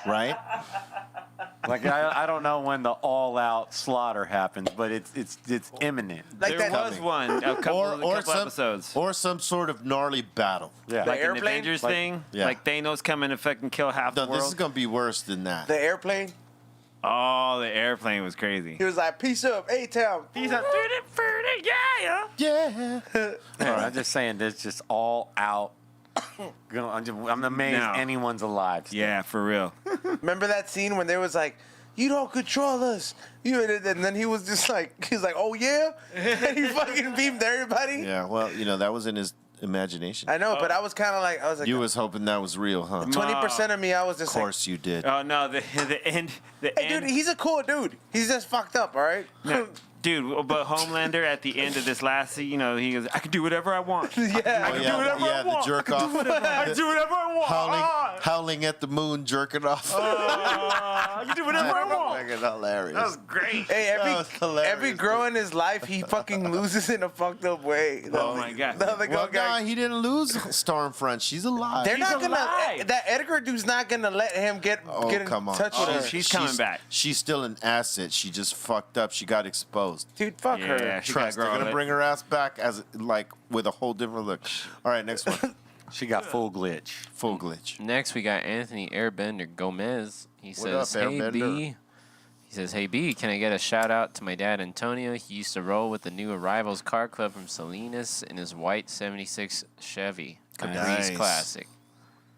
Right? Like I don't know when the all-out slaughter happens, but it's imminent. Like There that was one a couple some episodes. or some sort of gnarly battle. Yeah. Like an airplane? Avengers Like- thing. yeah. Like Thanos coming to fucking kill half No, the world. this is gonna be worse than that. the airplane. Oh, the airplane was crazy. He was like, "Peace up, A-Town." He's like, yeah. Yeah. I'm just saying, there's just all out. I'm amazed No. anyone's alive. still. Yeah, for real. Remember that scene when they was like, "You don't control us," and then he was just like, he was like, "Oh yeah," and he fucking beamed everybody. Yeah. Well, that was in his imagination. I know, but I was kind of like, I was like, You was hoping that was real, huh? 20% of me, I was Of just course you did. Oh no, the end. The like, hey, end. dude, he's a cool dude. He's just fucked up, all right? No, dude, but Homelander at the end of this last, he goes, I can do whatever I want. yeah. Oh, yeah, the jerk off. I can do whatever I want. Howling at the moon, jerking off. I can do whatever I want. Fucking hilarious. That was great. Hey, That was hilarious, every girl in his life, he fucking loses in a fucked up way. Oh my god. The other Well, guy, nah, he didn't lose Stormfront. She's alive. they're not He's gonna. alive. That Edgar dude's not gonna let him get in come on. touch with her. She's coming back. She's still an asset. She just fucked up. She got exposed. Dude, fuck her. Yeah, she Trust, got they're gonna girl. bring her ass back as with a whole different look. All right, next one. She got full glitch. Full glitch. Next, we got Anthony Airbender Gomez. He says, up, "Hey Airbender? B." He says, "Hey B, can I get a shout out to my dad Antonio? He used to roll with the new Arrivals Car Club from Salinas in his white '76 Chevy Caprice Nice. Classic."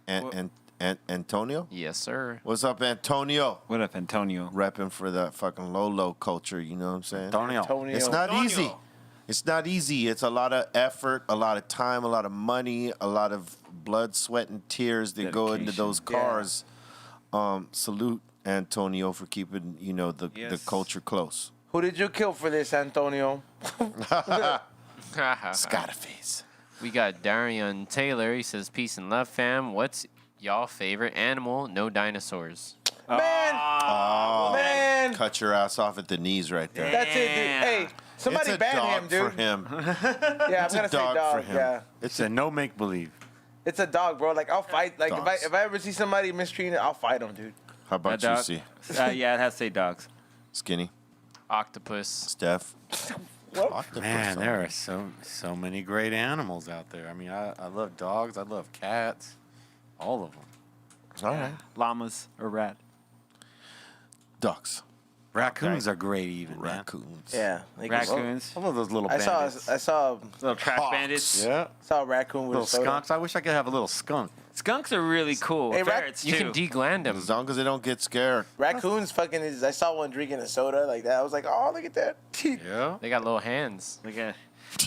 And Antonio? Yes, sir. What's up, Antonio? What up, Antonio? Repping for that fucking Lolo culture, you know what I'm saying? Antonio. Antonio. It's not Antonio. easy. It's not easy. It's a lot of effort, a lot of time, a lot of money, a lot of blood, sweat, and tears that go into Dedication. those cars. Salute Antonio for keeping, the Yes. culture close. Who did you kill for this, Antonio? Scarface. We got Darian Taylor. He says, "Peace and love, fam. What's y'all favorite animal? No dinosaurs." Man, Oh, man, cut your ass off at the knees right there. that's it, dude. Yeah. Hey, somebody it's a ban dog him, dude. for him. Yeah, It's I'm a gonna say dog dog. for him. Yeah, It's a no make believe. it's a dog, bro. Like I'll fight. Like Dogs. if I ever see somebody mistreated, I'll fight him, dude. How about That you, dog? C? Yeah, it has to say dogs. Skinny? Octopus. Steph? What? Octopus, Man, huh? there are so many great animals out there. I mean, I love dogs. I love cats. All of them. All right. Llamas or rat. Ducks. Raccoons are great, even man. Raccoons. Yeah, like, Raccoons. I love those little I bandits. saw Little trash Hawks. bandits. Yeah. a raccoon with Little a soda. skunks. I wish I could have a little skunk. Skunks are really cool. Hey, Ferrets You too. can degland them. As long as they don't get scared. Raccoons fucking is. I saw one drinking a soda like that. I was like, oh, look at that. Yeah. They got little hands. Like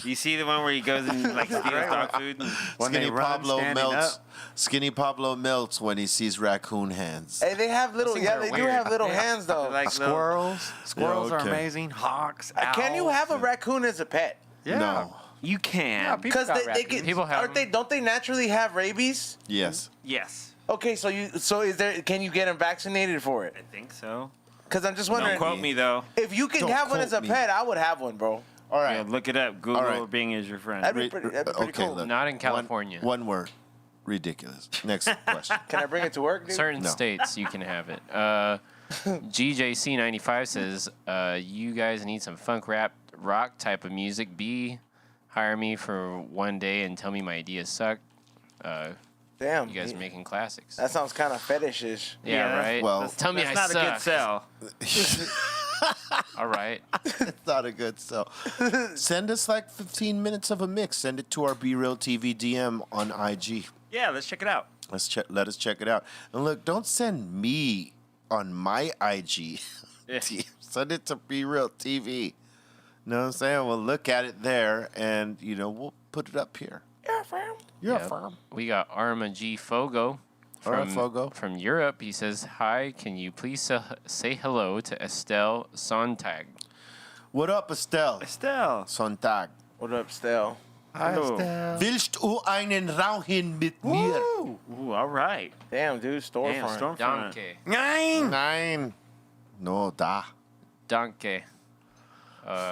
you see the one where he goes and like steals dog food? When they Skinny run Pablo standing melts. up. Skinny Pablo melts when he sees raccoon hands. Hey, they have little. things Yeah, are they do weird. have little hands though. Like Squirrels. Squirrels are okay. amazing. Hawks. Can you owls, have a and- raccoon as a pet? Yeah. No. You can. Yeah, people Because got they raccoons. get. People have aren't they? them. Don't they naturally have rabies? Yes. Yes, Okay, so is there? Can you get them vaccinated for it? I think so. Because I'm just Don't wondering. quote me though. If you can Don't have one quote as a me. pet, I would have one, bro. All Yeah, right. look it up. Google All right. Bing is your friend. That'd be pretty cool. look. Not in California. One word. Ridiculous. Next question. Can I bring it to work, dude? Certain No. states you can have it. GJC95 says, "You guys need some funk rap rock type of music. B, hire me for one day and tell me my ideas suck. Damn. You guys are making classics." That sounds kind of fetishish. Yeah, right. Well, Tell me That's I not suck. a good sell. All right. It's not a good sell. Send us like 15 minutes of a mix. Send it to our BREALTV DM on IG. Yeah, let's check it out. Let us check it out. And look, don't send me on my IG. Yeah. Send it to BREALTV. Know what I'm saying? We'll look at it there, and we'll put it up here. Yeah, fam. You're Yep. a firm. We got Arma G Fogo All right, from, Fogo. from Europe. He says, "Hi, can you please say hello to Estelle Sontag?" What up, Estelle? Estelle. Sonntag. What up, Stell? Hello. Willst du einen Rauchen mit mir? Ooh, all right. Damn, dude, Damn, storefront. Stormfront. Danke. Nein. No, da. Danke.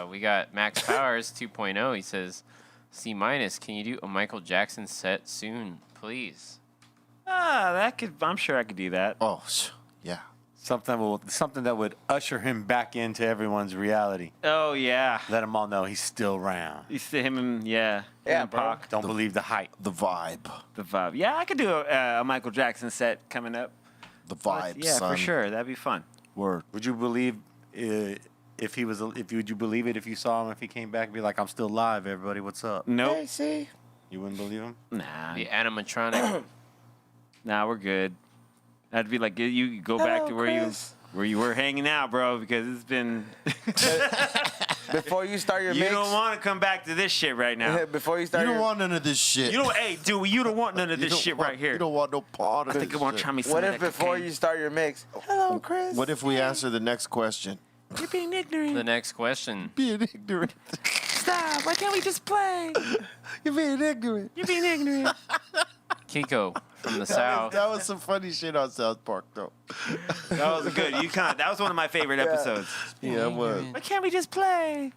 We got Max Powers 2.0. He says, C-. Can you do a Michael Jackson set soon, please? That could. I'm sure I could do that. Oh, yeah. Something that would usher him back into everyone's reality. Oh yeah. Let them all know he's still around. You see him and Yeah, and bro. Pac, Don't believe the hype. The vibe. the vibe. Yeah, I could do a Michael Jackson set coming up. The vibe, Yeah, son. for sure. That'd be fun. Word. Would you believe if he was? Would you believe it if you saw him if he came back and be like, "I'm still alive, everybody. What's up?" Nope. see. You wouldn't believe him? Nah. The animatronic. Nah, we're good. That'd be like you go back to where you were hanging out, bro, because it's been. Before you start your You mix. don't want to come back to this shit right now. Before you You start don't your. want none of this shit. You don't, hey, dude, you don't want none of You this don't shit want- right here. You don't want no part of I think this I want to shit. try me some What of if that before cocaine. you start your mix? Hello, Chris. What if we answer the next question? You're being ignorant. The next question. Being ignorant. Stop. Why can't we just play? You're being ignorant. You're being ignorant. Kiko from the South. That was some funny shit on South Park, though. That was good. That was one of my favorite episodes. Yeah, it was. Why can't we just play?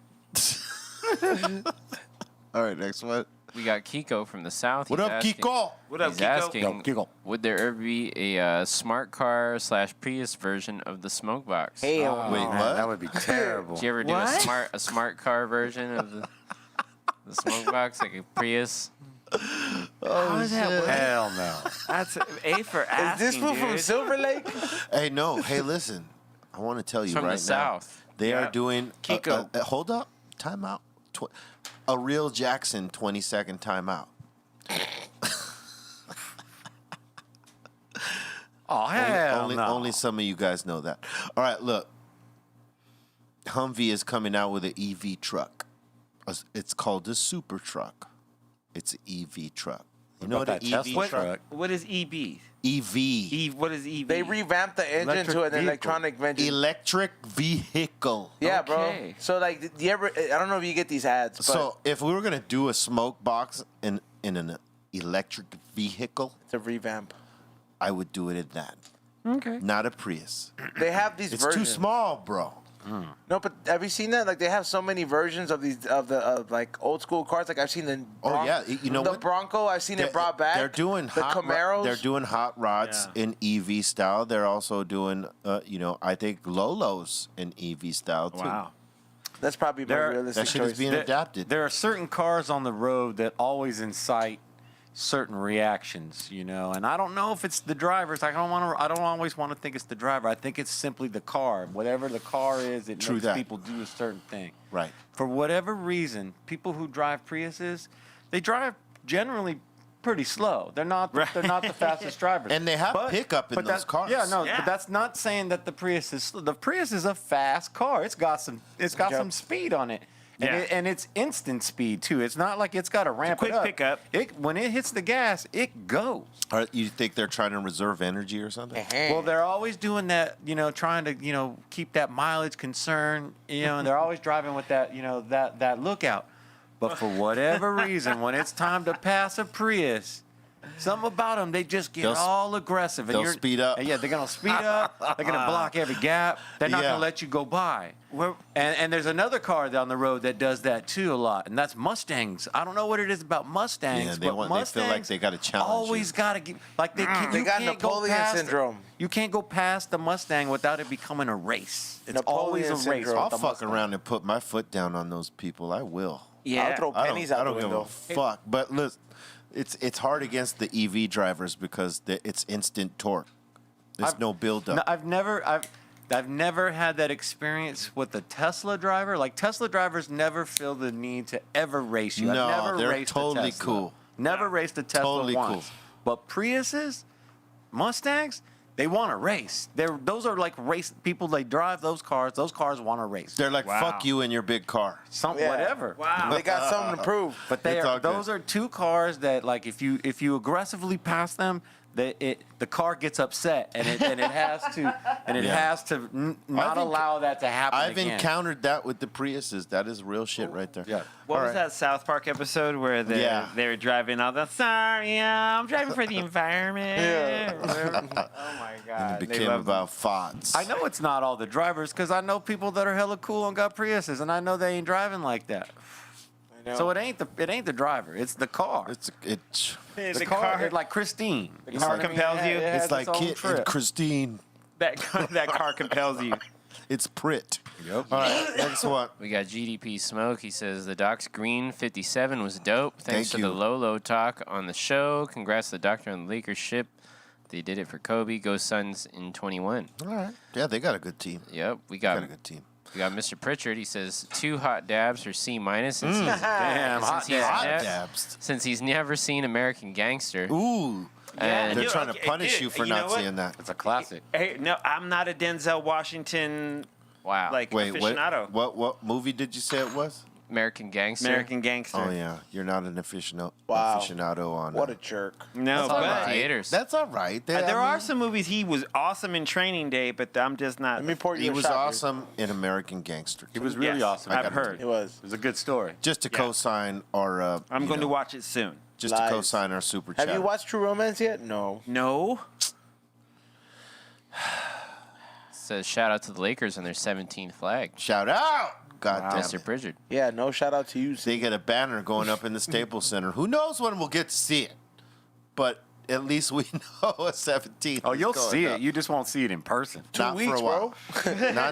All right, next one. We got Kiko from the South. What He's up, asking- Kiko? What up, He's Kiko? asking, Kiko. would there ever be a smart car / Prius version of the smoke box? Hell Wait, no. what? That would be terrible. Did you ever do What? a smart car version of the smoke box, like a Prius? How does that work? Hell no. That's A for Is asking, this fool from dude. Silver Lake? Hey, no. Hey, listen. I want to tell you It's from right the now. South. They Yeah. are doing. Kiko. Hold up. Time out. A real Jackson 20-second timeout. Oh hell only, no. only some of you guys know that. All right, look. Humvee is coming out with an EV truck. It's called a super truck. It's an EV truck. You know what about an that EV Tesla truck? truck? What is EB? EV. What is EV? They revamped the engine Electric to an vehicle. electronic engine. Electric vehicle. Yeah, Okay. bro. So like, do you ever? I don't know if you get these ads, but So if we were gonna do a smoke box in an electric vehicle, it's a revamp. I would do it in that, Okay. not a Prius. They have these It's versions. too small, bro. No, but have you seen that? Like they have so many versions of these of like old school cars. Like I've seen the Yeah, you know the what? Bronco. I've seen it brought back. They're doing the hot Camaros. They're doing hot rods in EV style. They're also doing, I think Lolos in EV style too. Wow. That's probably my There- realistic That shit is choice. being adapted. There are certain cars on the road that always incite certain reactions, and I don't know if it's the drivers. I don't always want to think it's the driver. I think it's simply the car. Whatever the car is, it True makes that. people do a certain thing. Right. For whatever reason, people who drive Priuses, they drive generally pretty slow. They're not the fastest drivers. And they have pickup in those that's- cars. Yeah, no, Yeah. but that's not saying that the Prius is slow. The Prius is a fast car. It's got some speed on it. And, Yeah. and it's instant speed too. It's not like it's got to ramp quick it up. pickup. When it hits the gas, it goes. Or you think they're trying to reserve energy or something? Well, they're always doing that, trying to, keep that mileage concern, and they're always driving with that, that lookout. But for whatever reason, when it's time to pass a Prius, something about them, they just get They'll all aggressive. And they'll speed up. Yeah, they're going to speed up. They're going to block every gap. They're not Yeah. going to let you go by. And there's another car down the road that does that too a lot, and that's Mustangs. I don't know what it is about Mustangs, Yeah, but they feel like Mustangs they gotta challenge you. always got to get like they can't. They you got can't go Napoleon past syndrome. You can't go past the Mustang without it becoming a race. It's always Napoleon a race. syndrome. with I'll the fuck Mustang. around and put my foot down on those people. I will. Yeah. I'll throw pennies I out don't the give window. a fuck. But look, it's hard against the EV drivers because it's instant torque. There's no build up. No, I've never had that experience with a Tesla driver. Like Tesla drivers never feel the need to ever race you. No, I've never they're raced totally a Tesla. cool. Never raced a Tesla Totally once. cool. But Priuses, Mustangs, they want to race. Those are like race people. They drive those cars. Those cars want to race. They're like, Wow. fuck you in your big car. Yeah. Whatever. Wow. They got something to prove. But It's all good. those are two cars that, like, if you aggressively pass them, the car gets upset and it has to not I've allow that to happen. I've again. encountered that with the Priuses. That is real shit right there. Yeah. What All was right. that South Park episode where Yeah. they were driving all the sorry, I'm driving for the environment. Yeah. Oh my god. It They became love- about FODs. I know it's not all the drivers because I know people that are hella cool and got Priuses, and I know they ain't driving like that. know. So it ain't the driver. It's the car. It's the car. Like Christine. The car compels you. It has it's like its own Kit trip. and Christine. That car compels you. It's Prit. Yep. All right, next one. We got GDP Smoke. He says the Doc's Green 57 was dope. Thanks Thank for you. the Lolo talk on the show. Congrats to the Doctor on the Lakers ship. They did it for Kobe. Go Suns in 21. All right. Yeah, they got a good team. Yep. We Got got a good team. Mr. Pritchard. He says 2 hot dabs for C minus since he's Damn, hot he's dab. nev- Dabs. since he's never seen American Gangster. Ooh. And They're Dude, trying to okay, punish dude, you for you know not what? seeing that. It's a classic. Hey, no, I'm not a Denzel Washington wow. Wait, aficionado. what movie did you say it was? American Gangster. American Gangster. Oh yeah, you're not an aficionado on. What a jerk. No, That's all but about theaters. That's all right. there are some movies he was awesome in Training Day, but I'm just not. Let me pour He you a was shot, dude. awesome in American Gangster. He was really Yes, awesome. I've gotta heard. It was. It was a good story. Just to Yeah. co-sign our. I'm going to watch it soon. Just Lies. to co-sign our super Have chat. you watched True Romance yet? No. No. Says shout out to the Lakers on their 17th flag. Shout out! God damn Mr. it. Pritchard. Yeah, no shout out to you. They get a banner going up in the Staples Center. Who knows when we'll get to see it? But at least we know a 17th. Oh, is you'll going see up. it. You just won't see it in person. Not weeks, for a while.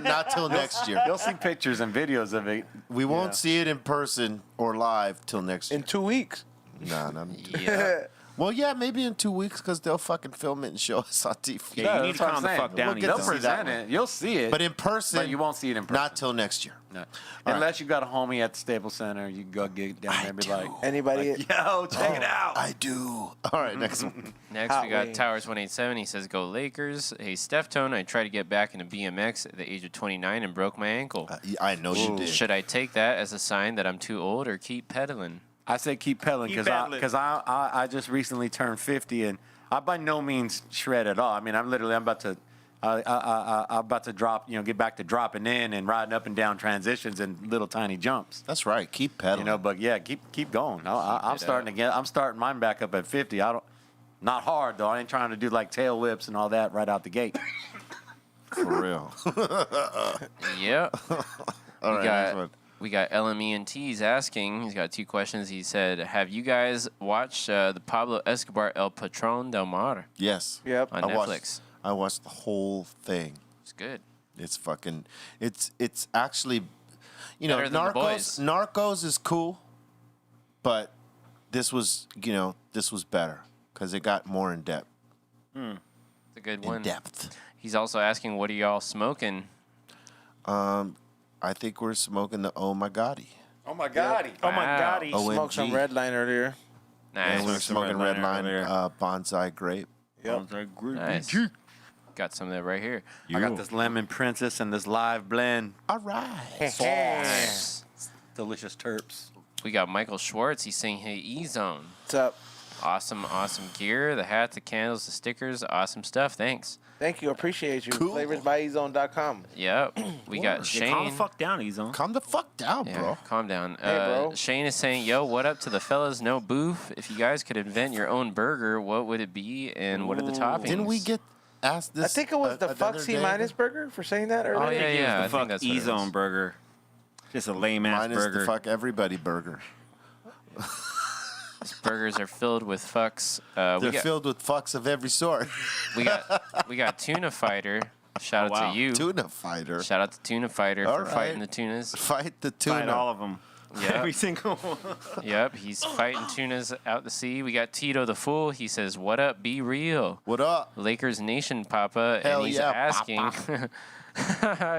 not till next year. You'll see pictures and videos of it. We won't Yeah. see it in person or live till next year. In 2 weeks. No. Yeah. Well, yeah, maybe in 2 weeks because they'll fucking film it and show us on TV. Yeah, you need that's to what calm I'm the saying. fuck down. We'll get They'll to see that present one. it. You'll see it. But in person, But you won't see it in person. not till next year. No. Unless you got a homie at the Staples Center, you go get down there and be like, Anybody? yo, check it out. I do. All right, next one. Next, Hot we got wings. Towers 187. He says, "Go Lakers." Hey, Steph Tone, I tried to get back into BMX at the age of 29 and broke my ankle. I know you did. Should I take that as a sign that I'm too old or keep pedaling? I say keep pedaling Keep because pedaling. I just recently turned 50 and I by no means shred at all. I mean, I'm about to drop, get back to dropping in and riding up and down transitions and little tiny jumps. That's right. Keep pedaling. But yeah, keep going. I'm starting mine back up at 50. Not hard though. I ain't trying to do like tail whips and all that right out the gate. For real. Yep. All right, next got one. we got LMENT's asking. He's got 2 questions. He said, "Have you guys watched the Pablo Escobar El Patron del Mar Yes. Yep. on I Netflix? watched, I watched the whole thing. It's good. It's fucking. It's actually, Better than The Boys. Narcos is cool, but this was better because it got more in depth. It's a good In one. depth. He's also asking, "What are y'all smoking?" I think we're smoking the Oh My Gotti. Oh my God. Oh my Wow. God. He OMG. Smoked some red line earlier. Nice. And we're smoking red line bonsai grape. Yep. Nice. Got some of that right here. I got this lemon princess and this live blend. All right. Nice. Delicious terps. We got Michael Schwartz. He's saying, "Hey, E-Zone. What's up? Awesome gear. The hat, the candles, the stickers. Awesome stuff. Thanks." Thank you. Appreciate you. Cool. FlavorsbyEzone.com. Yep. We got Calm the Shane. fuck down, Ezone. Calm the fuck down, Yeah, bro. calm down. Hey, bro. Shane is saying, "Yo, what up to the fellas? No booth. If you guys could invent your own burger, what would it be, and what are the toppings?" Didn't we get asked this? I think it was the fuck another C day? minus burger for saying that earlier. Oh yeah, It was yeah. the I think fuck that's what it was. Ezone burger. Just a lame ass Mine is burger. the fuck everybody burger. These burgers are filled with fucks. They're filled with fucks of every sort. we got Tuna Fighter. Shout out wow. to you. Tuna fighter. Shout out to Tuna Fighter All for right. fighting the tunas. Fight the tuna. Fight all of them. Yeah. Every single one. Yep, he's fighting tunas out to sea. We got Tito the Fool. He says, "What up? Be real." What up? Lakers Nation, Papa, Hell and he's yeah, asking,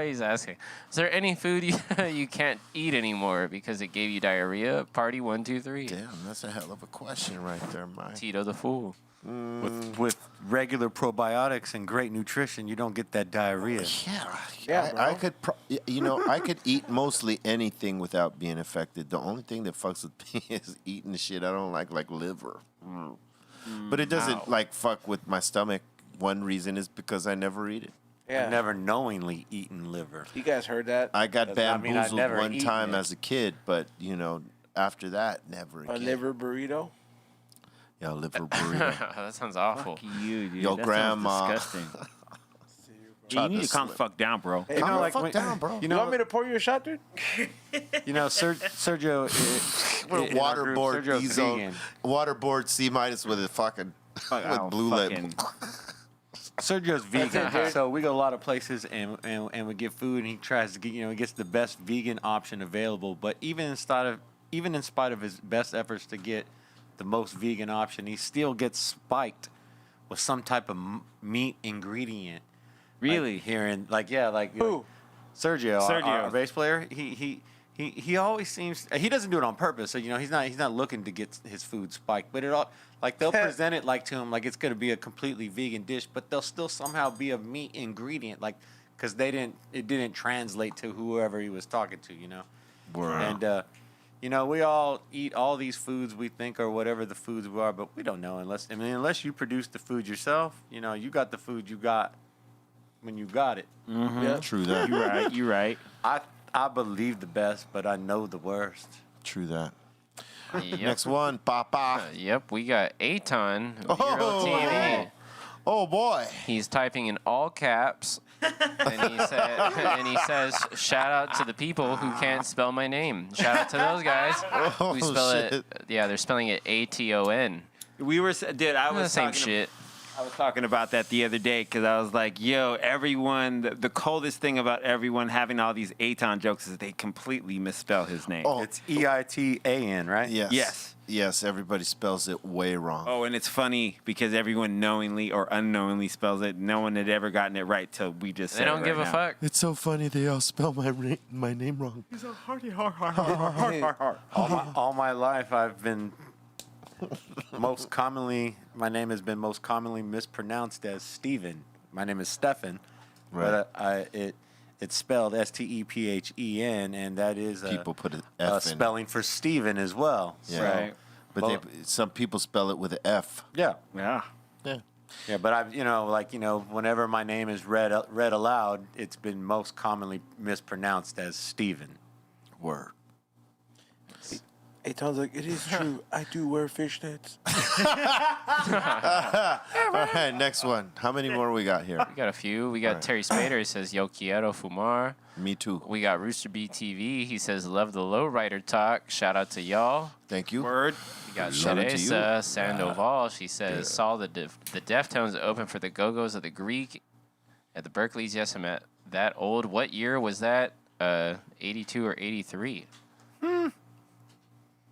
he's asking, "Is there any food you can't eat anymore because it gave you diarrhea?" Party 1, 2, 3. Damn, that's a hell of a question right there, Mike. Tito the Fool. With regular probiotics and great nutrition, you don't get that diarrhea. Yeah, bro. I could, I could eat mostly anything without being affected. The only thing that fucks with me is eating the shit I don't like liver. But it doesn't fuck with my stomach. One reason is because I never eat it. Yeah. I've never knowingly eaten liver. You guys heard that? I got I mean, I've bamboozled never one eaten time it. as a kid, but after that, never A again. liver burrito? Yeah, liver burrito. That sounds awful. You, dude. Yo, that sounds grandma. disgusting. tried You need to calm the slip. fuck down, bro. Hey, Calm no, the like, fuck down, bro. you want me to pour you a shot, dude? Sergio. We're in our group, waterboard Sergio's E-zone. vegan. Waterboard C- with a fucking with blue label. Sergio's vegan, it, dude. so we go a lot of places and we get food, and he tries to get he gets the best vegan option available. But even in spite of his best efforts to get the most vegan option, he still gets spiked with some type of meat ingredient. Really? Like here in Who? Sergio, Sergio. our bass player. He always seems he doesn't do it on purpose. So he's not looking to get his food spiked, but it all like they'll present it like to him like it's gonna be a completely vegan dish, but there'll still somehow be a meat ingredient like because it didn't translate to whoever he was talking to. And we all eat all these foods we think are whatever the foods we are, but we don't know unless you produce the food yourself. You got the food you got when you got it. Yeah. True that. You right. I believe the best, but I know the worst. True that. Yep. Next one, Papa. Yep, we got Aton, Oh. BREALTV. Oh boy. He's typing in all caps, and he says, "Shout out to the people who can't spell my name. Shout out to those guys who spell shit. it. Yeah, they're spelling it ATON. We were, dude. I was Same talking shit. I was talking about that the other day because I was like, yo, everyone, the coldest thing about everyone having all these Aton jokes is they completely misspell his name. Oh. It's EITAN, right? Yes. Yes. Yes, everybody spells it way wrong. Oh, and it's funny because everyone knowingly or unknowingly spells it. No one had ever gotten it right till we just They said don't it give right a now. fuck. It's so funny they all spell my name wrong. All my life, I've been my name has been most commonly mispronounced as Steven. My name is Stefan, Right. but it's spelled STEPHEN, and that is People put an a F in it. spelling for Steven as well. Yeah. So, Right. But some people spell it with an F. yeah. Yeah. Yeah. Yeah, but whenever my name is read aloud, it's been most commonly mispronounced as Steven. Word. Aton's like, it is true. I do wear fishnets. All right, next one. How many more we got here? We got a few. We got All right. Terry Spader. He says, "Yo quiero fumar." Me too. We got Rooster BTV. He says, "Love the Lowrider talk." Shout out to y'all. Thank you. Word. We got Shout out to you. Teresa Sandoval. She says, "Saw the Deftones open for the Go-Go's of the Greek at the Berkeley's. Yes, I'm at that old. What year was that? 82 or 83?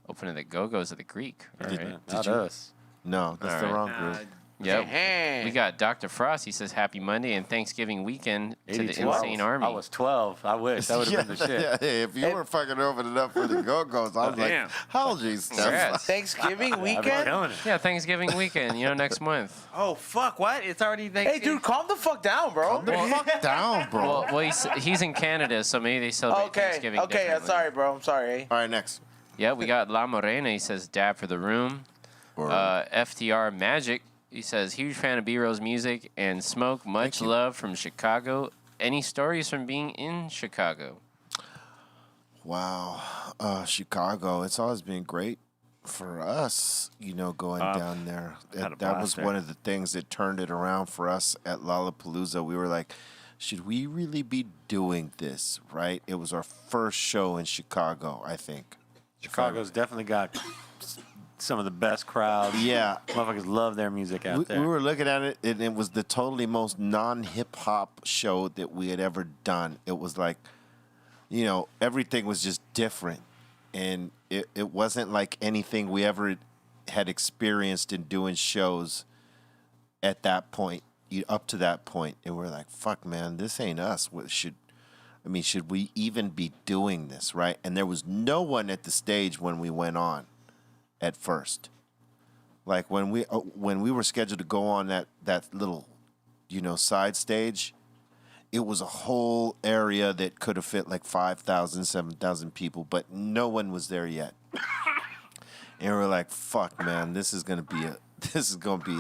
Opening the Go-Go's of the Greek. All Did- right. Not you- us. No, that's All the right. wrong group. Yep. Damn. We got Dr. Frost. He says, "Happy Monday and Thanksgiving weekend to the 82. Insane Army." I was 12. I wish. That would have been the shit. Yeah, hey, if you were fucking opening up for the Go-Go's, I was Damn. like, how old are you, Steph? Congrats. Thanksgiving I've been weekend? killing it. Yeah, Thanksgiving weekend, next month. Oh, fuck. What? It's already Hey, dude, calm the fuck down, bro. Fuck down, bro. Well, he's in Canada, so maybe they celebrate Okay, Thanksgiving okay, differently. sorry, bro. I'm sorry. All right, next. Yeah, we got La Morena. He says, "Dab for the room." FTR Magic. He says, "Huge fan of B-Roll's music and Smoke. Much Thank you. love from Chicago. Any stories from being in Chicago?" Wow. Chicago, it's always been great for us, going down there. had a That was blast one there. of the things that turned it around for us at Lollapalooza. We were like, should we really be doing this, right? It was our first show in Chicago, I think. Chicago's definitely got some of the best crowds. Yeah. Motherfuckers love their music out We there. were looking at it, and it was the totally most non-hip hop show that we had ever done. It was like, everything was just different, and it wasn't like anything we ever had experienced in doing shows at that point, up to that point. And we're like, fuck, man, this ain't us. Should we even be doing this, right? And there was no one at the stage when we went on at first. Like when we were scheduled to go on that little, side stage, it was a whole area that could have fit like 5,000, 7,000 people, but no one was there yet. And we're like, fuck, man, this is gonna be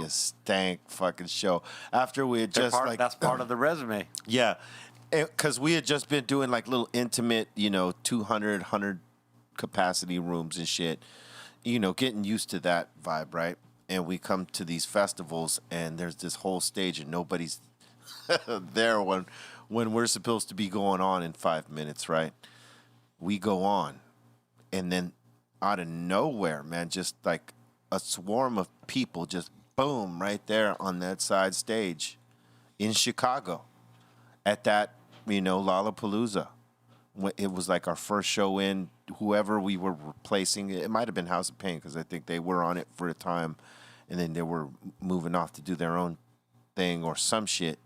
a stank fucking show. After we had just that's part of the resume. yeah, because we had just been doing like little intimate, 200, 100 capacity rooms and shit, getting used to that vibe, right? And we come to these festivals and there's this whole stage and nobody's there when we're supposed to be going on in 5 minutes, right? We go on, and then out of nowhere, man, just like a swarm of people, just boom, right there on that side stage in Chicago at that, Lollapalooza. It was like our first show in. Whoever we were replacing, it might have been House of Pain because I think they were on it for a time, and then they were moving off to do their own thing or some shit,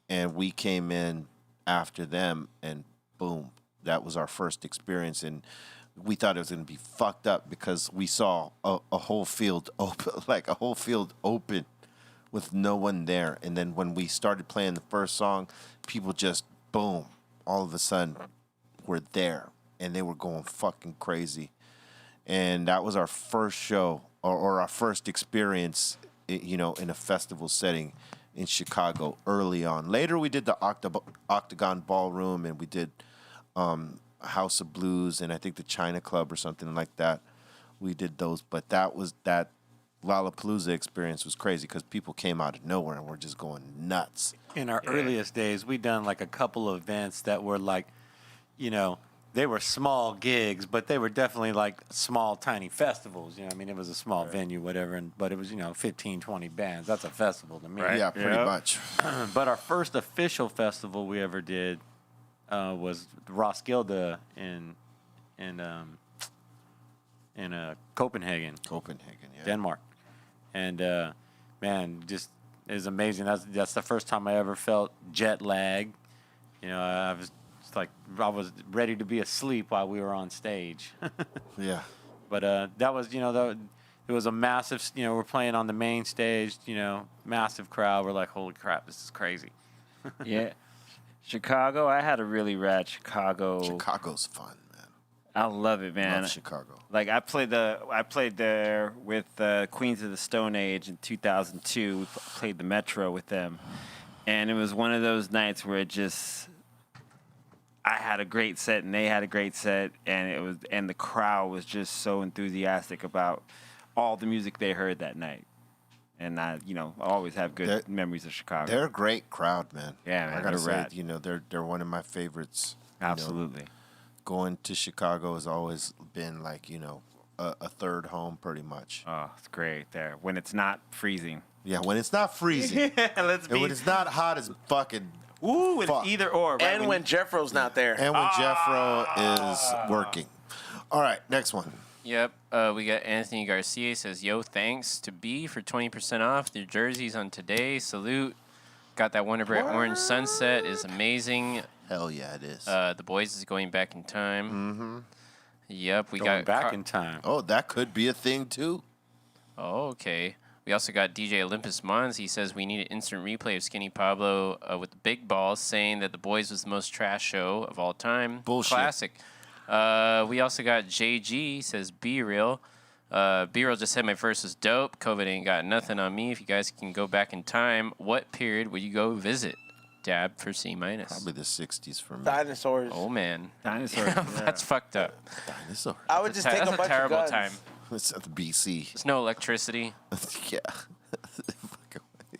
and we came in after them, and boom, that was our first experience, and we thought it was going to be fucked up because we saw a whole field open, like a whole field open with no one there, and then when we started playing the first song, people just boom, all of a sudden were there, and they were going fucking crazy. And that was our first show or our first experience, in a festival setting in Chicago early on. Later, we did the Octagon Ballroom, and we did House of Blues, and I think the China Club or something like that. We did those, but that Lollapalooza experience was crazy because people came out of nowhere and were just going nuts. In our earliest days, we done like a couple of events that were like, they were small gigs, but they were definitely like small, tiny festivals. It was a small venue, whatever, but it was, 15, 20 bands. That's a festival to me. Right. Yeah, pretty much. But our first official festival we ever did was Roskilde in Copenhagen, Yeah. Denmark, and man, just it was amazing. That's the first time I ever felt jet lag. I was just like I was ready to be asleep while we were on stage. Yeah. But that was it was a massive. We're playing on the main stage. Massive crowd. We're like, holy crap, this is crazy. Yeah. Chicago, I had a really rad Chicago. Chicago's fun, man. I love it, man. Love Chicago. Like I played there with Queens of the Stone Age in 2002. We played the Metro with them, and it was one of those nights where I had a great set and they had a great set, and the crowd was just so enthusiastic about all the music they heard that night. And I always have good memories of Chicago. They're a great crowd, man. Yeah, man, I gotta they're say, rad. they're one of my favorites. Absolutely. Going to Chicago has always been like, a third home pretty much. Oh, it's great there when it's not freezing. Yeah, when it's not freezing. Let's And when it's not hot as fucking. Ooh, it's fuck. either or. Right? And when Jeffro's not there. And when Jeffro is working. All right, next one. Yep. We got Anthony Garcia says, "Yo, thanks to B for 20% off their jerseys on today. Salute. Got that Wonder Bread Orange Sunset is amazing. Hell yeah, it is. The boys is going back in time. Mm-hmm. Yep. We Going got back in time. Oh, that could be a thing too. Oh, okay. We also got DJ Olympus Mons. He says we need an instant replay of Skinny Pablo with the big balls, saying that The Boys was the most trash show of all time. Bullshit. Classic. We also got JG. He says Be Real. Be Real just said my verse was dope. COVID ain't got nothing on me. If you guys can go back in time, what period would you go visit? Dab for C-. Probably the 60s for me. Dinosaurs. Oh, man. Dinosaurs. That's fucked up. Dinosaur. I would just take That's a a bunch terrible of guns. time. It's at the BC. There's no electricity. Yeah.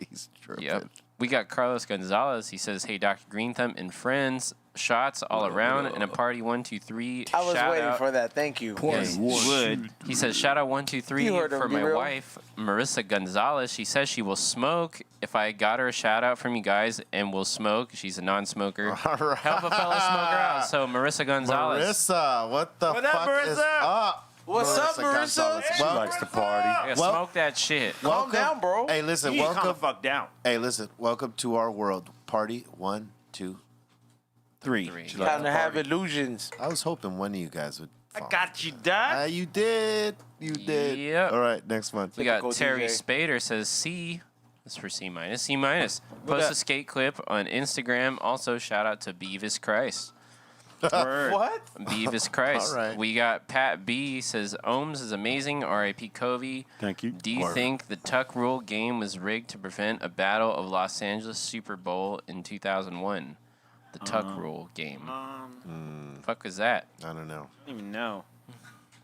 He's tripping. Yep. We got Carlos Gonzalez. He says, "Hey, Dr. Greenthumb and friends, shots all around and a party 1, 2, 3. I was Shout waiting out. for that. Thank you. Yes, would. He says, shout out 1, 2, 3 You heard him, for my B-Real. wife, Marissa Gonzalez. She says she will smoke if I got her a shout out from you guys and will smoke. She's a non-smoker. All right. Help a fellow smoker out. So Marissa Gonzalez. Marissa, what the What up, fuck is Marissa? up? What's up, Marissa? Gonzalez. She likes to party. Yeah, Well- smoke that shit. Calm down, bro. Hey, listen, You need to calm the welcome. fuck down. Hey, listen, welcome to our world. Party 1, 2. 3. Time to have illusions. I was hoping one of you guys would. I follow. got you, Doc. You did. You did. Yep. All right, next one. We got Typical Terry DJ. Spader says C. That's for C-. C-. Post a skate clip on Instagram. Also, shout out to Beavis Christ. Word. What? Beavis Christ. All right. We got Pat B says Ohms is amazing. R.I.P. Covey. Thank you. Do you think the Tuck Rule game was rigged to prevent a battle of Los Angeles Super Bowl in 2001? The Tuck Rule game. Fuck was that? I don't know. I don't even know.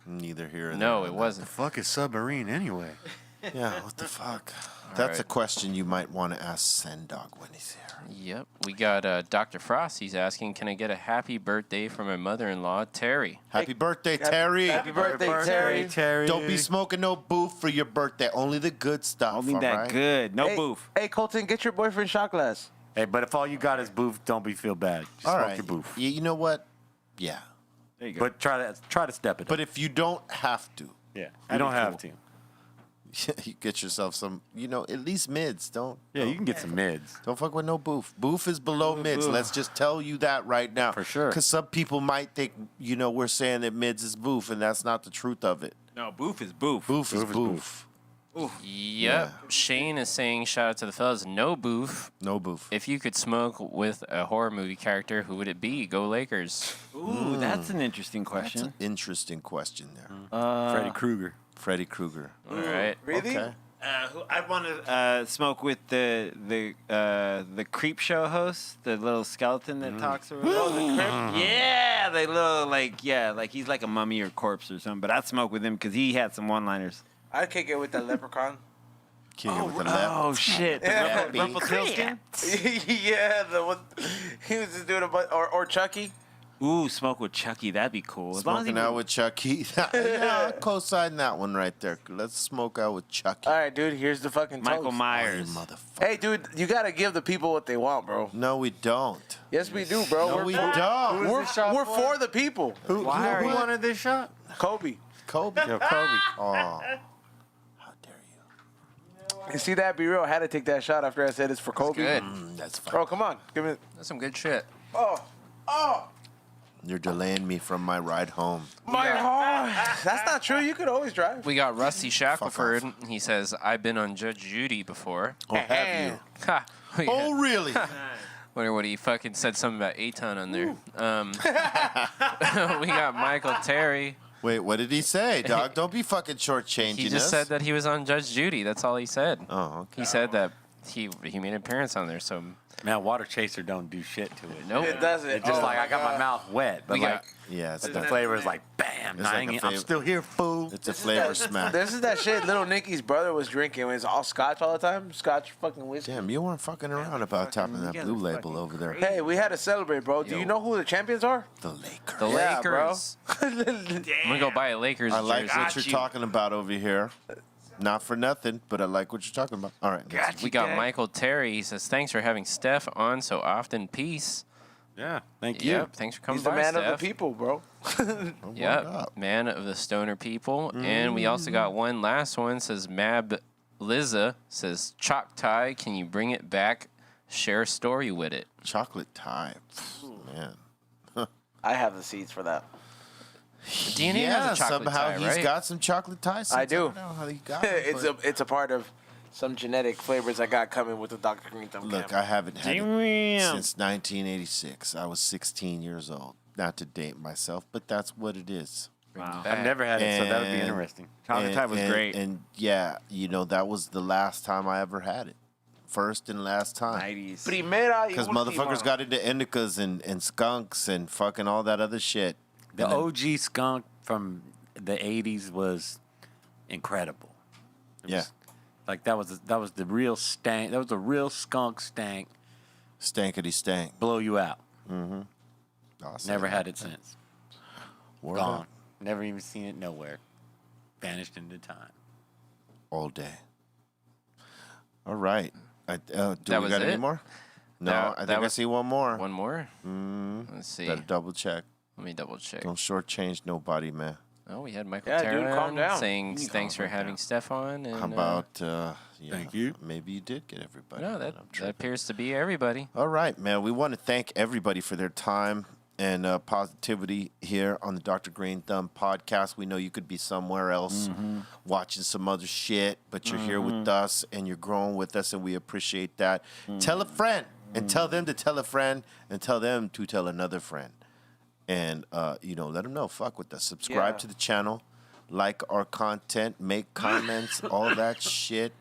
Neither here nor No, there it on wasn't. Fuck is submarine anyway? Yeah, what the fuck? That's a right. question you might want to ask Sendog when he's here. Yep. We got Dr. Frost. He's asking, can I get a happy birthday from my mother-in-law, Terry? Happy birthday, Terry. Happy birthday, Terry. Don't be smoking no boof for your birthday. Only the good stuff. Only all that right? good. No Hey, boof. Hey, Colton, get your boyfriend shot glass. Hey, but if all you got is boof, don't feel bad. Just All smoke right. your boof. You know what? Yeah. There you go. But try to step it But up. if you don't have to, Yeah, you don't have cool. to. you get yourself some, at least mids. Don't Yeah, you can get some mids. don't fuck with no boof. Boof is below mids. boof. Let's just tell you that right now. For sure. Because some people might think, we're saying that mids is boof, and that's not the truth of it. No, boof is boof. Boof is Boof is boof. Yep. Shane is saying, shout out to the fellas, no boof. No boof. If you could smoke with a horror movie character, who would it be? Go Lakers. Ooh, that's an interesting That's question. an interesting question there. Freddy Krueger. Freddy Krueger. All right. Really? Okay. I want to smoke with the creep show host, the little skeleton that talks or whatever. Yeah, the little like he's like a mummy or corpse or something. But I'd smoke with him because he had some one-liners. I'd kick it with the leprechaun. King with the left. Oh shit! The Yeah. Rumpelstiltskin? Yeah, the one he was just doing or Chucky. Ooh, smoke with Chucky. That'd be cool. As long as he Smoking out with Chucky. Yeah, I'll co-sign that one right there. Let's smoke out with Chucky. All right, dude. Here's the fucking Michael toast. You Myers. motherfucker. Hey, dude, you gotta give the people what they want, bro. No, we don't. Yes, we do, bro. No, we don't. We're for the people. Who wanted this shot? Kobe. Kobe. Yo, Kobe. Oh. How dare you? You see that? Be real. I had to take that shot after I said it's for Kobe. Good. That's fine. Bro, come on. Give me. That's some good shit. Oh, You're delaying me from my ride home. my heart. That's not true. You could always drive. We got Rusty off. Shackelford. He says, I've been on Judge Judy before. Oh, have you? Ha. We Oh, really? wonder what he fucking said something about Aton on there. We got Michael Terry. Wait, what did he say, dog? Don't be fucking shortchanging He just us. said that he was on Judge Judy. That's all he said. Oh, okay. He said that he made an appearance on there. So Man, water chaser don't do shit to it. nope. It doesn't. It's just Oh like my I got God. my mouth wet, but We got- Yeah, it's the a, flavor is like bam. It's like a I'm flavor- still here, fool. it's a flavor smack. This is that shit Little Nicky's brother was drinking when it's all scotch all the time. Scotch fucking whiskey. Damn, you weren't fucking around about tapping that you guys blue are label fucking over there. Hey, we had to celebrate, bro. Do Yo. you know who the champions are? The Lakers. The Yeah, bro. Lakers. I'm gonna go buy a Lakers I like jersey. what you're talking about over here. Not for nothing, but I like what you're talking about. All right. next. We got Michael Terry. He says, thanks for having Steph on so often. Peace. Yeah, thank you. Yep. Thanks for coming He's the by, man Steph. of the people, bro. Word Yep. up. Man of the stoner people. And we also got one last one. Says Mab Liza. Says, Chalk Tie, can you bring it back? Share a story with it. Chocolate tie. Man. I have the seeds for that. DNA yeah, has a chocolate somehow tie, he's right? got some chocolate ties. I do. don't know how he got it, It's a part of some genetic flavors I got coming with the Dr. Greenthumb Look, camp. I haven't had it Damn. since 1986. I was 16 years old. Not to date myself, but that's what it is. Wow. I've never had it, so that would be And- interesting. Chocolate tie was great. And yeah, that was the last time I ever had it. First and last time. 90s. Primera y Because última. motherfuckers got into indicas and skunks and fucking all that other shit. The And then- OG skunk from the '80s was incredible. It Yeah. was- like that was the real stank. That was the real skunk stank. Stankety stank. Blow you out. Awesome. Never had it since. Word Gone. up. Never even seen it nowhere. Vanished into time. All day. All right. Do That we was got any it? more? No, That- I that think I was- see one more. One more? Let's see. Better double check. Let me double check. Don't shortchange nobody, man. Oh, we had Michael Yeah, Terry dude, calm on down. saying You can thanks calm for right having down. Steph on. And, How about, yeah, Thank you. Maybe you did get everybody. no, but that, I'm that tripping. appears to be everybody. All right, man. We want to thank everybody for their time and positivity here on the Dr. Green Thumb podcast. We know you could be somewhere else watching some other shit, but you're here with us and you're growing with us, and we appreciate that. Tell a friend and tell them to tell a friend and tell them to tell another friend. And, let them know. Fuck with us. Subscribe Yeah. to the channel. Like our content. Make comments. All that shit.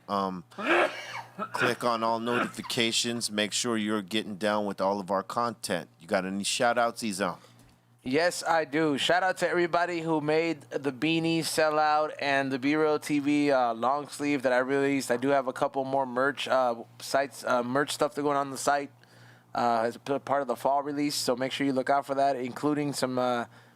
Click on all notifications. Make sure you're getting down with all of our content. You got any shout outs, Ezone? Yes, I do. Shout out to everybody who made the beanie sellout and the BREALTV long sleeve that I released. I do have a couple more merch merch stuff to go on the site as a part of the fall release. So make sure you look out for that, including some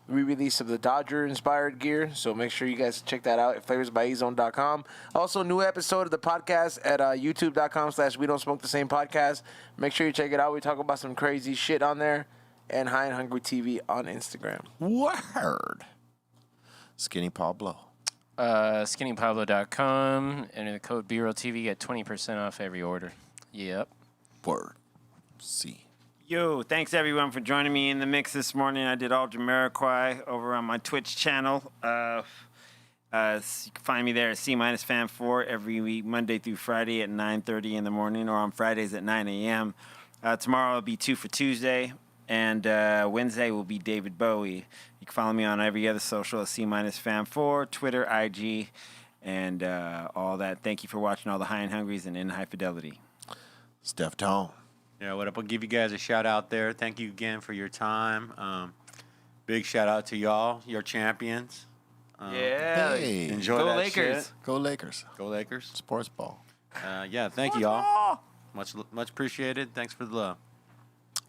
re-release of the Dodger-inspired gear. So make sure you guys check that out at flavorsbyezone.com. Also, new episode of the podcast at youtube.com/We Don't Smoke the Same Podcast. Make sure you check it out. We talk about some crazy shit on there. And High and Hungry TV on Instagram. Word. Skinny Pablo. Skinnypablo.com. Enter the code BREALTV, get 20% off every order. Yep. Word. See. Yo, thanks everyone for joining me in the mix this morning. I did all Jamiroquai over on my Twitch channel. You can find me there at C-Fam4 every week, Monday through Friday at 9:30 in the morning, or on Fridays at 9 a.m. Tomorrow will be 2 for Tuesday. And Wednesday will be David Bowie. You can follow me on every other social at C-Fam4, Twitter, IG, and all that. Thank you for watching all the High and Hungries and in high fidelity. Steph Tone. Yeah, what up? I'll give you guys a shout out there. Thank you again for your time. Big shout out to y'all, your champions. Yeah. Hey. Enjoy Go that Lakers. shit. Go Lakers. Go Lakers. Sports ball. Yeah, thank you all. Much appreciated. Thanks for the love.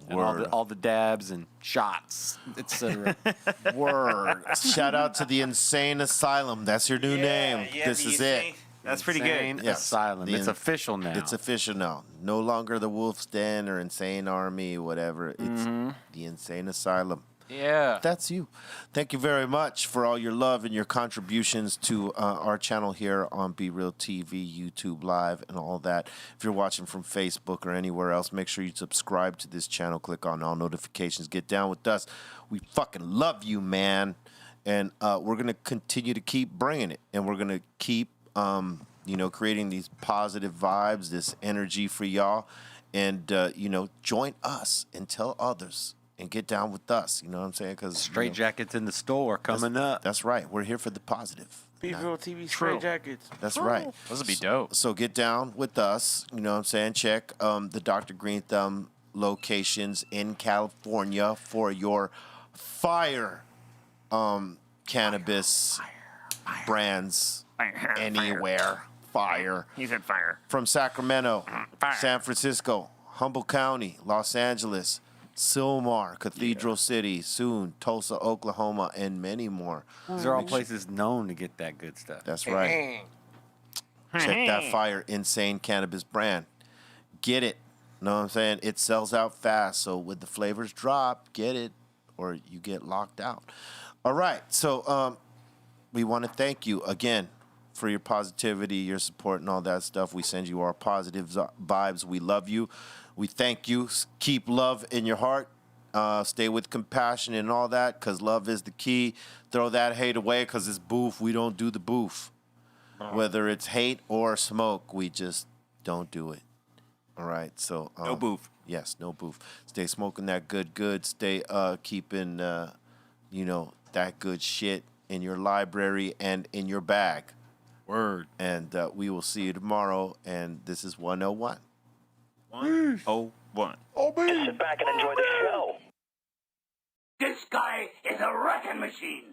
And Word. all the dabs and shots, etc. Word. Shout out to the Insane Asylum. That's your new name. This is it. That's pretty Insane good. Yes. Asylum. The It's official now. It's official now. No longer the Wolf's Den or Insane Army, whatever. It's the Insane Asylum. Yeah. That's you. Thank you very much for all your love and your contributions to our channel here on Be Real TV, YouTube Live, and all that. If you're watching from Facebook or anywhere else, make sure you subscribe to this channel. Click on all notifications. Get down with us. We fucking love you, man. And we're going to continue to keep bringing it. And we're going to keep, creating these positive vibes, this energy for y'all. And, join us and tell others. And get down with us, you know what I'm saying? Because Straight jackets in the store coming up. That's right. We're here for the positive. BREALTV straight jackets. That's right. Those would be dope. So get down with us. You know what I'm saying? Check the Dr. Greenthumb locations in California for your fire cannabis brands anywhere. Fire. He said fire. From Sacramento, San Francisco, Humboldt County, Los Angeles, Sylmar, Cathedral City, soon Tulsa, Oklahoma, and many more. These are all places known to get that good stuff. That's right. Check that fire insane cannabis brand. Get it. Know what I'm saying? It sells out fast. So when the flavors drop, get it or you get locked out. All right. So we want to thank you again for your positivity, your support, and all that stuff. We send you our positive vibes. We love you. We thank you. Keep love in your heart. Stay with compassion and all that, because love is the key. Throw that hate away, because it's boof. We don't do the boof. Whether it's hate or smoke, we just don't do it. All right? So No boof. Yes, no boof. Stay smoking that good. Stay keeping, that good shit in your library and in your bag. Word. And we will see you tomorrow. And this is 101. 101. Just sit back and enjoy the show. This guy is a wrecking machine.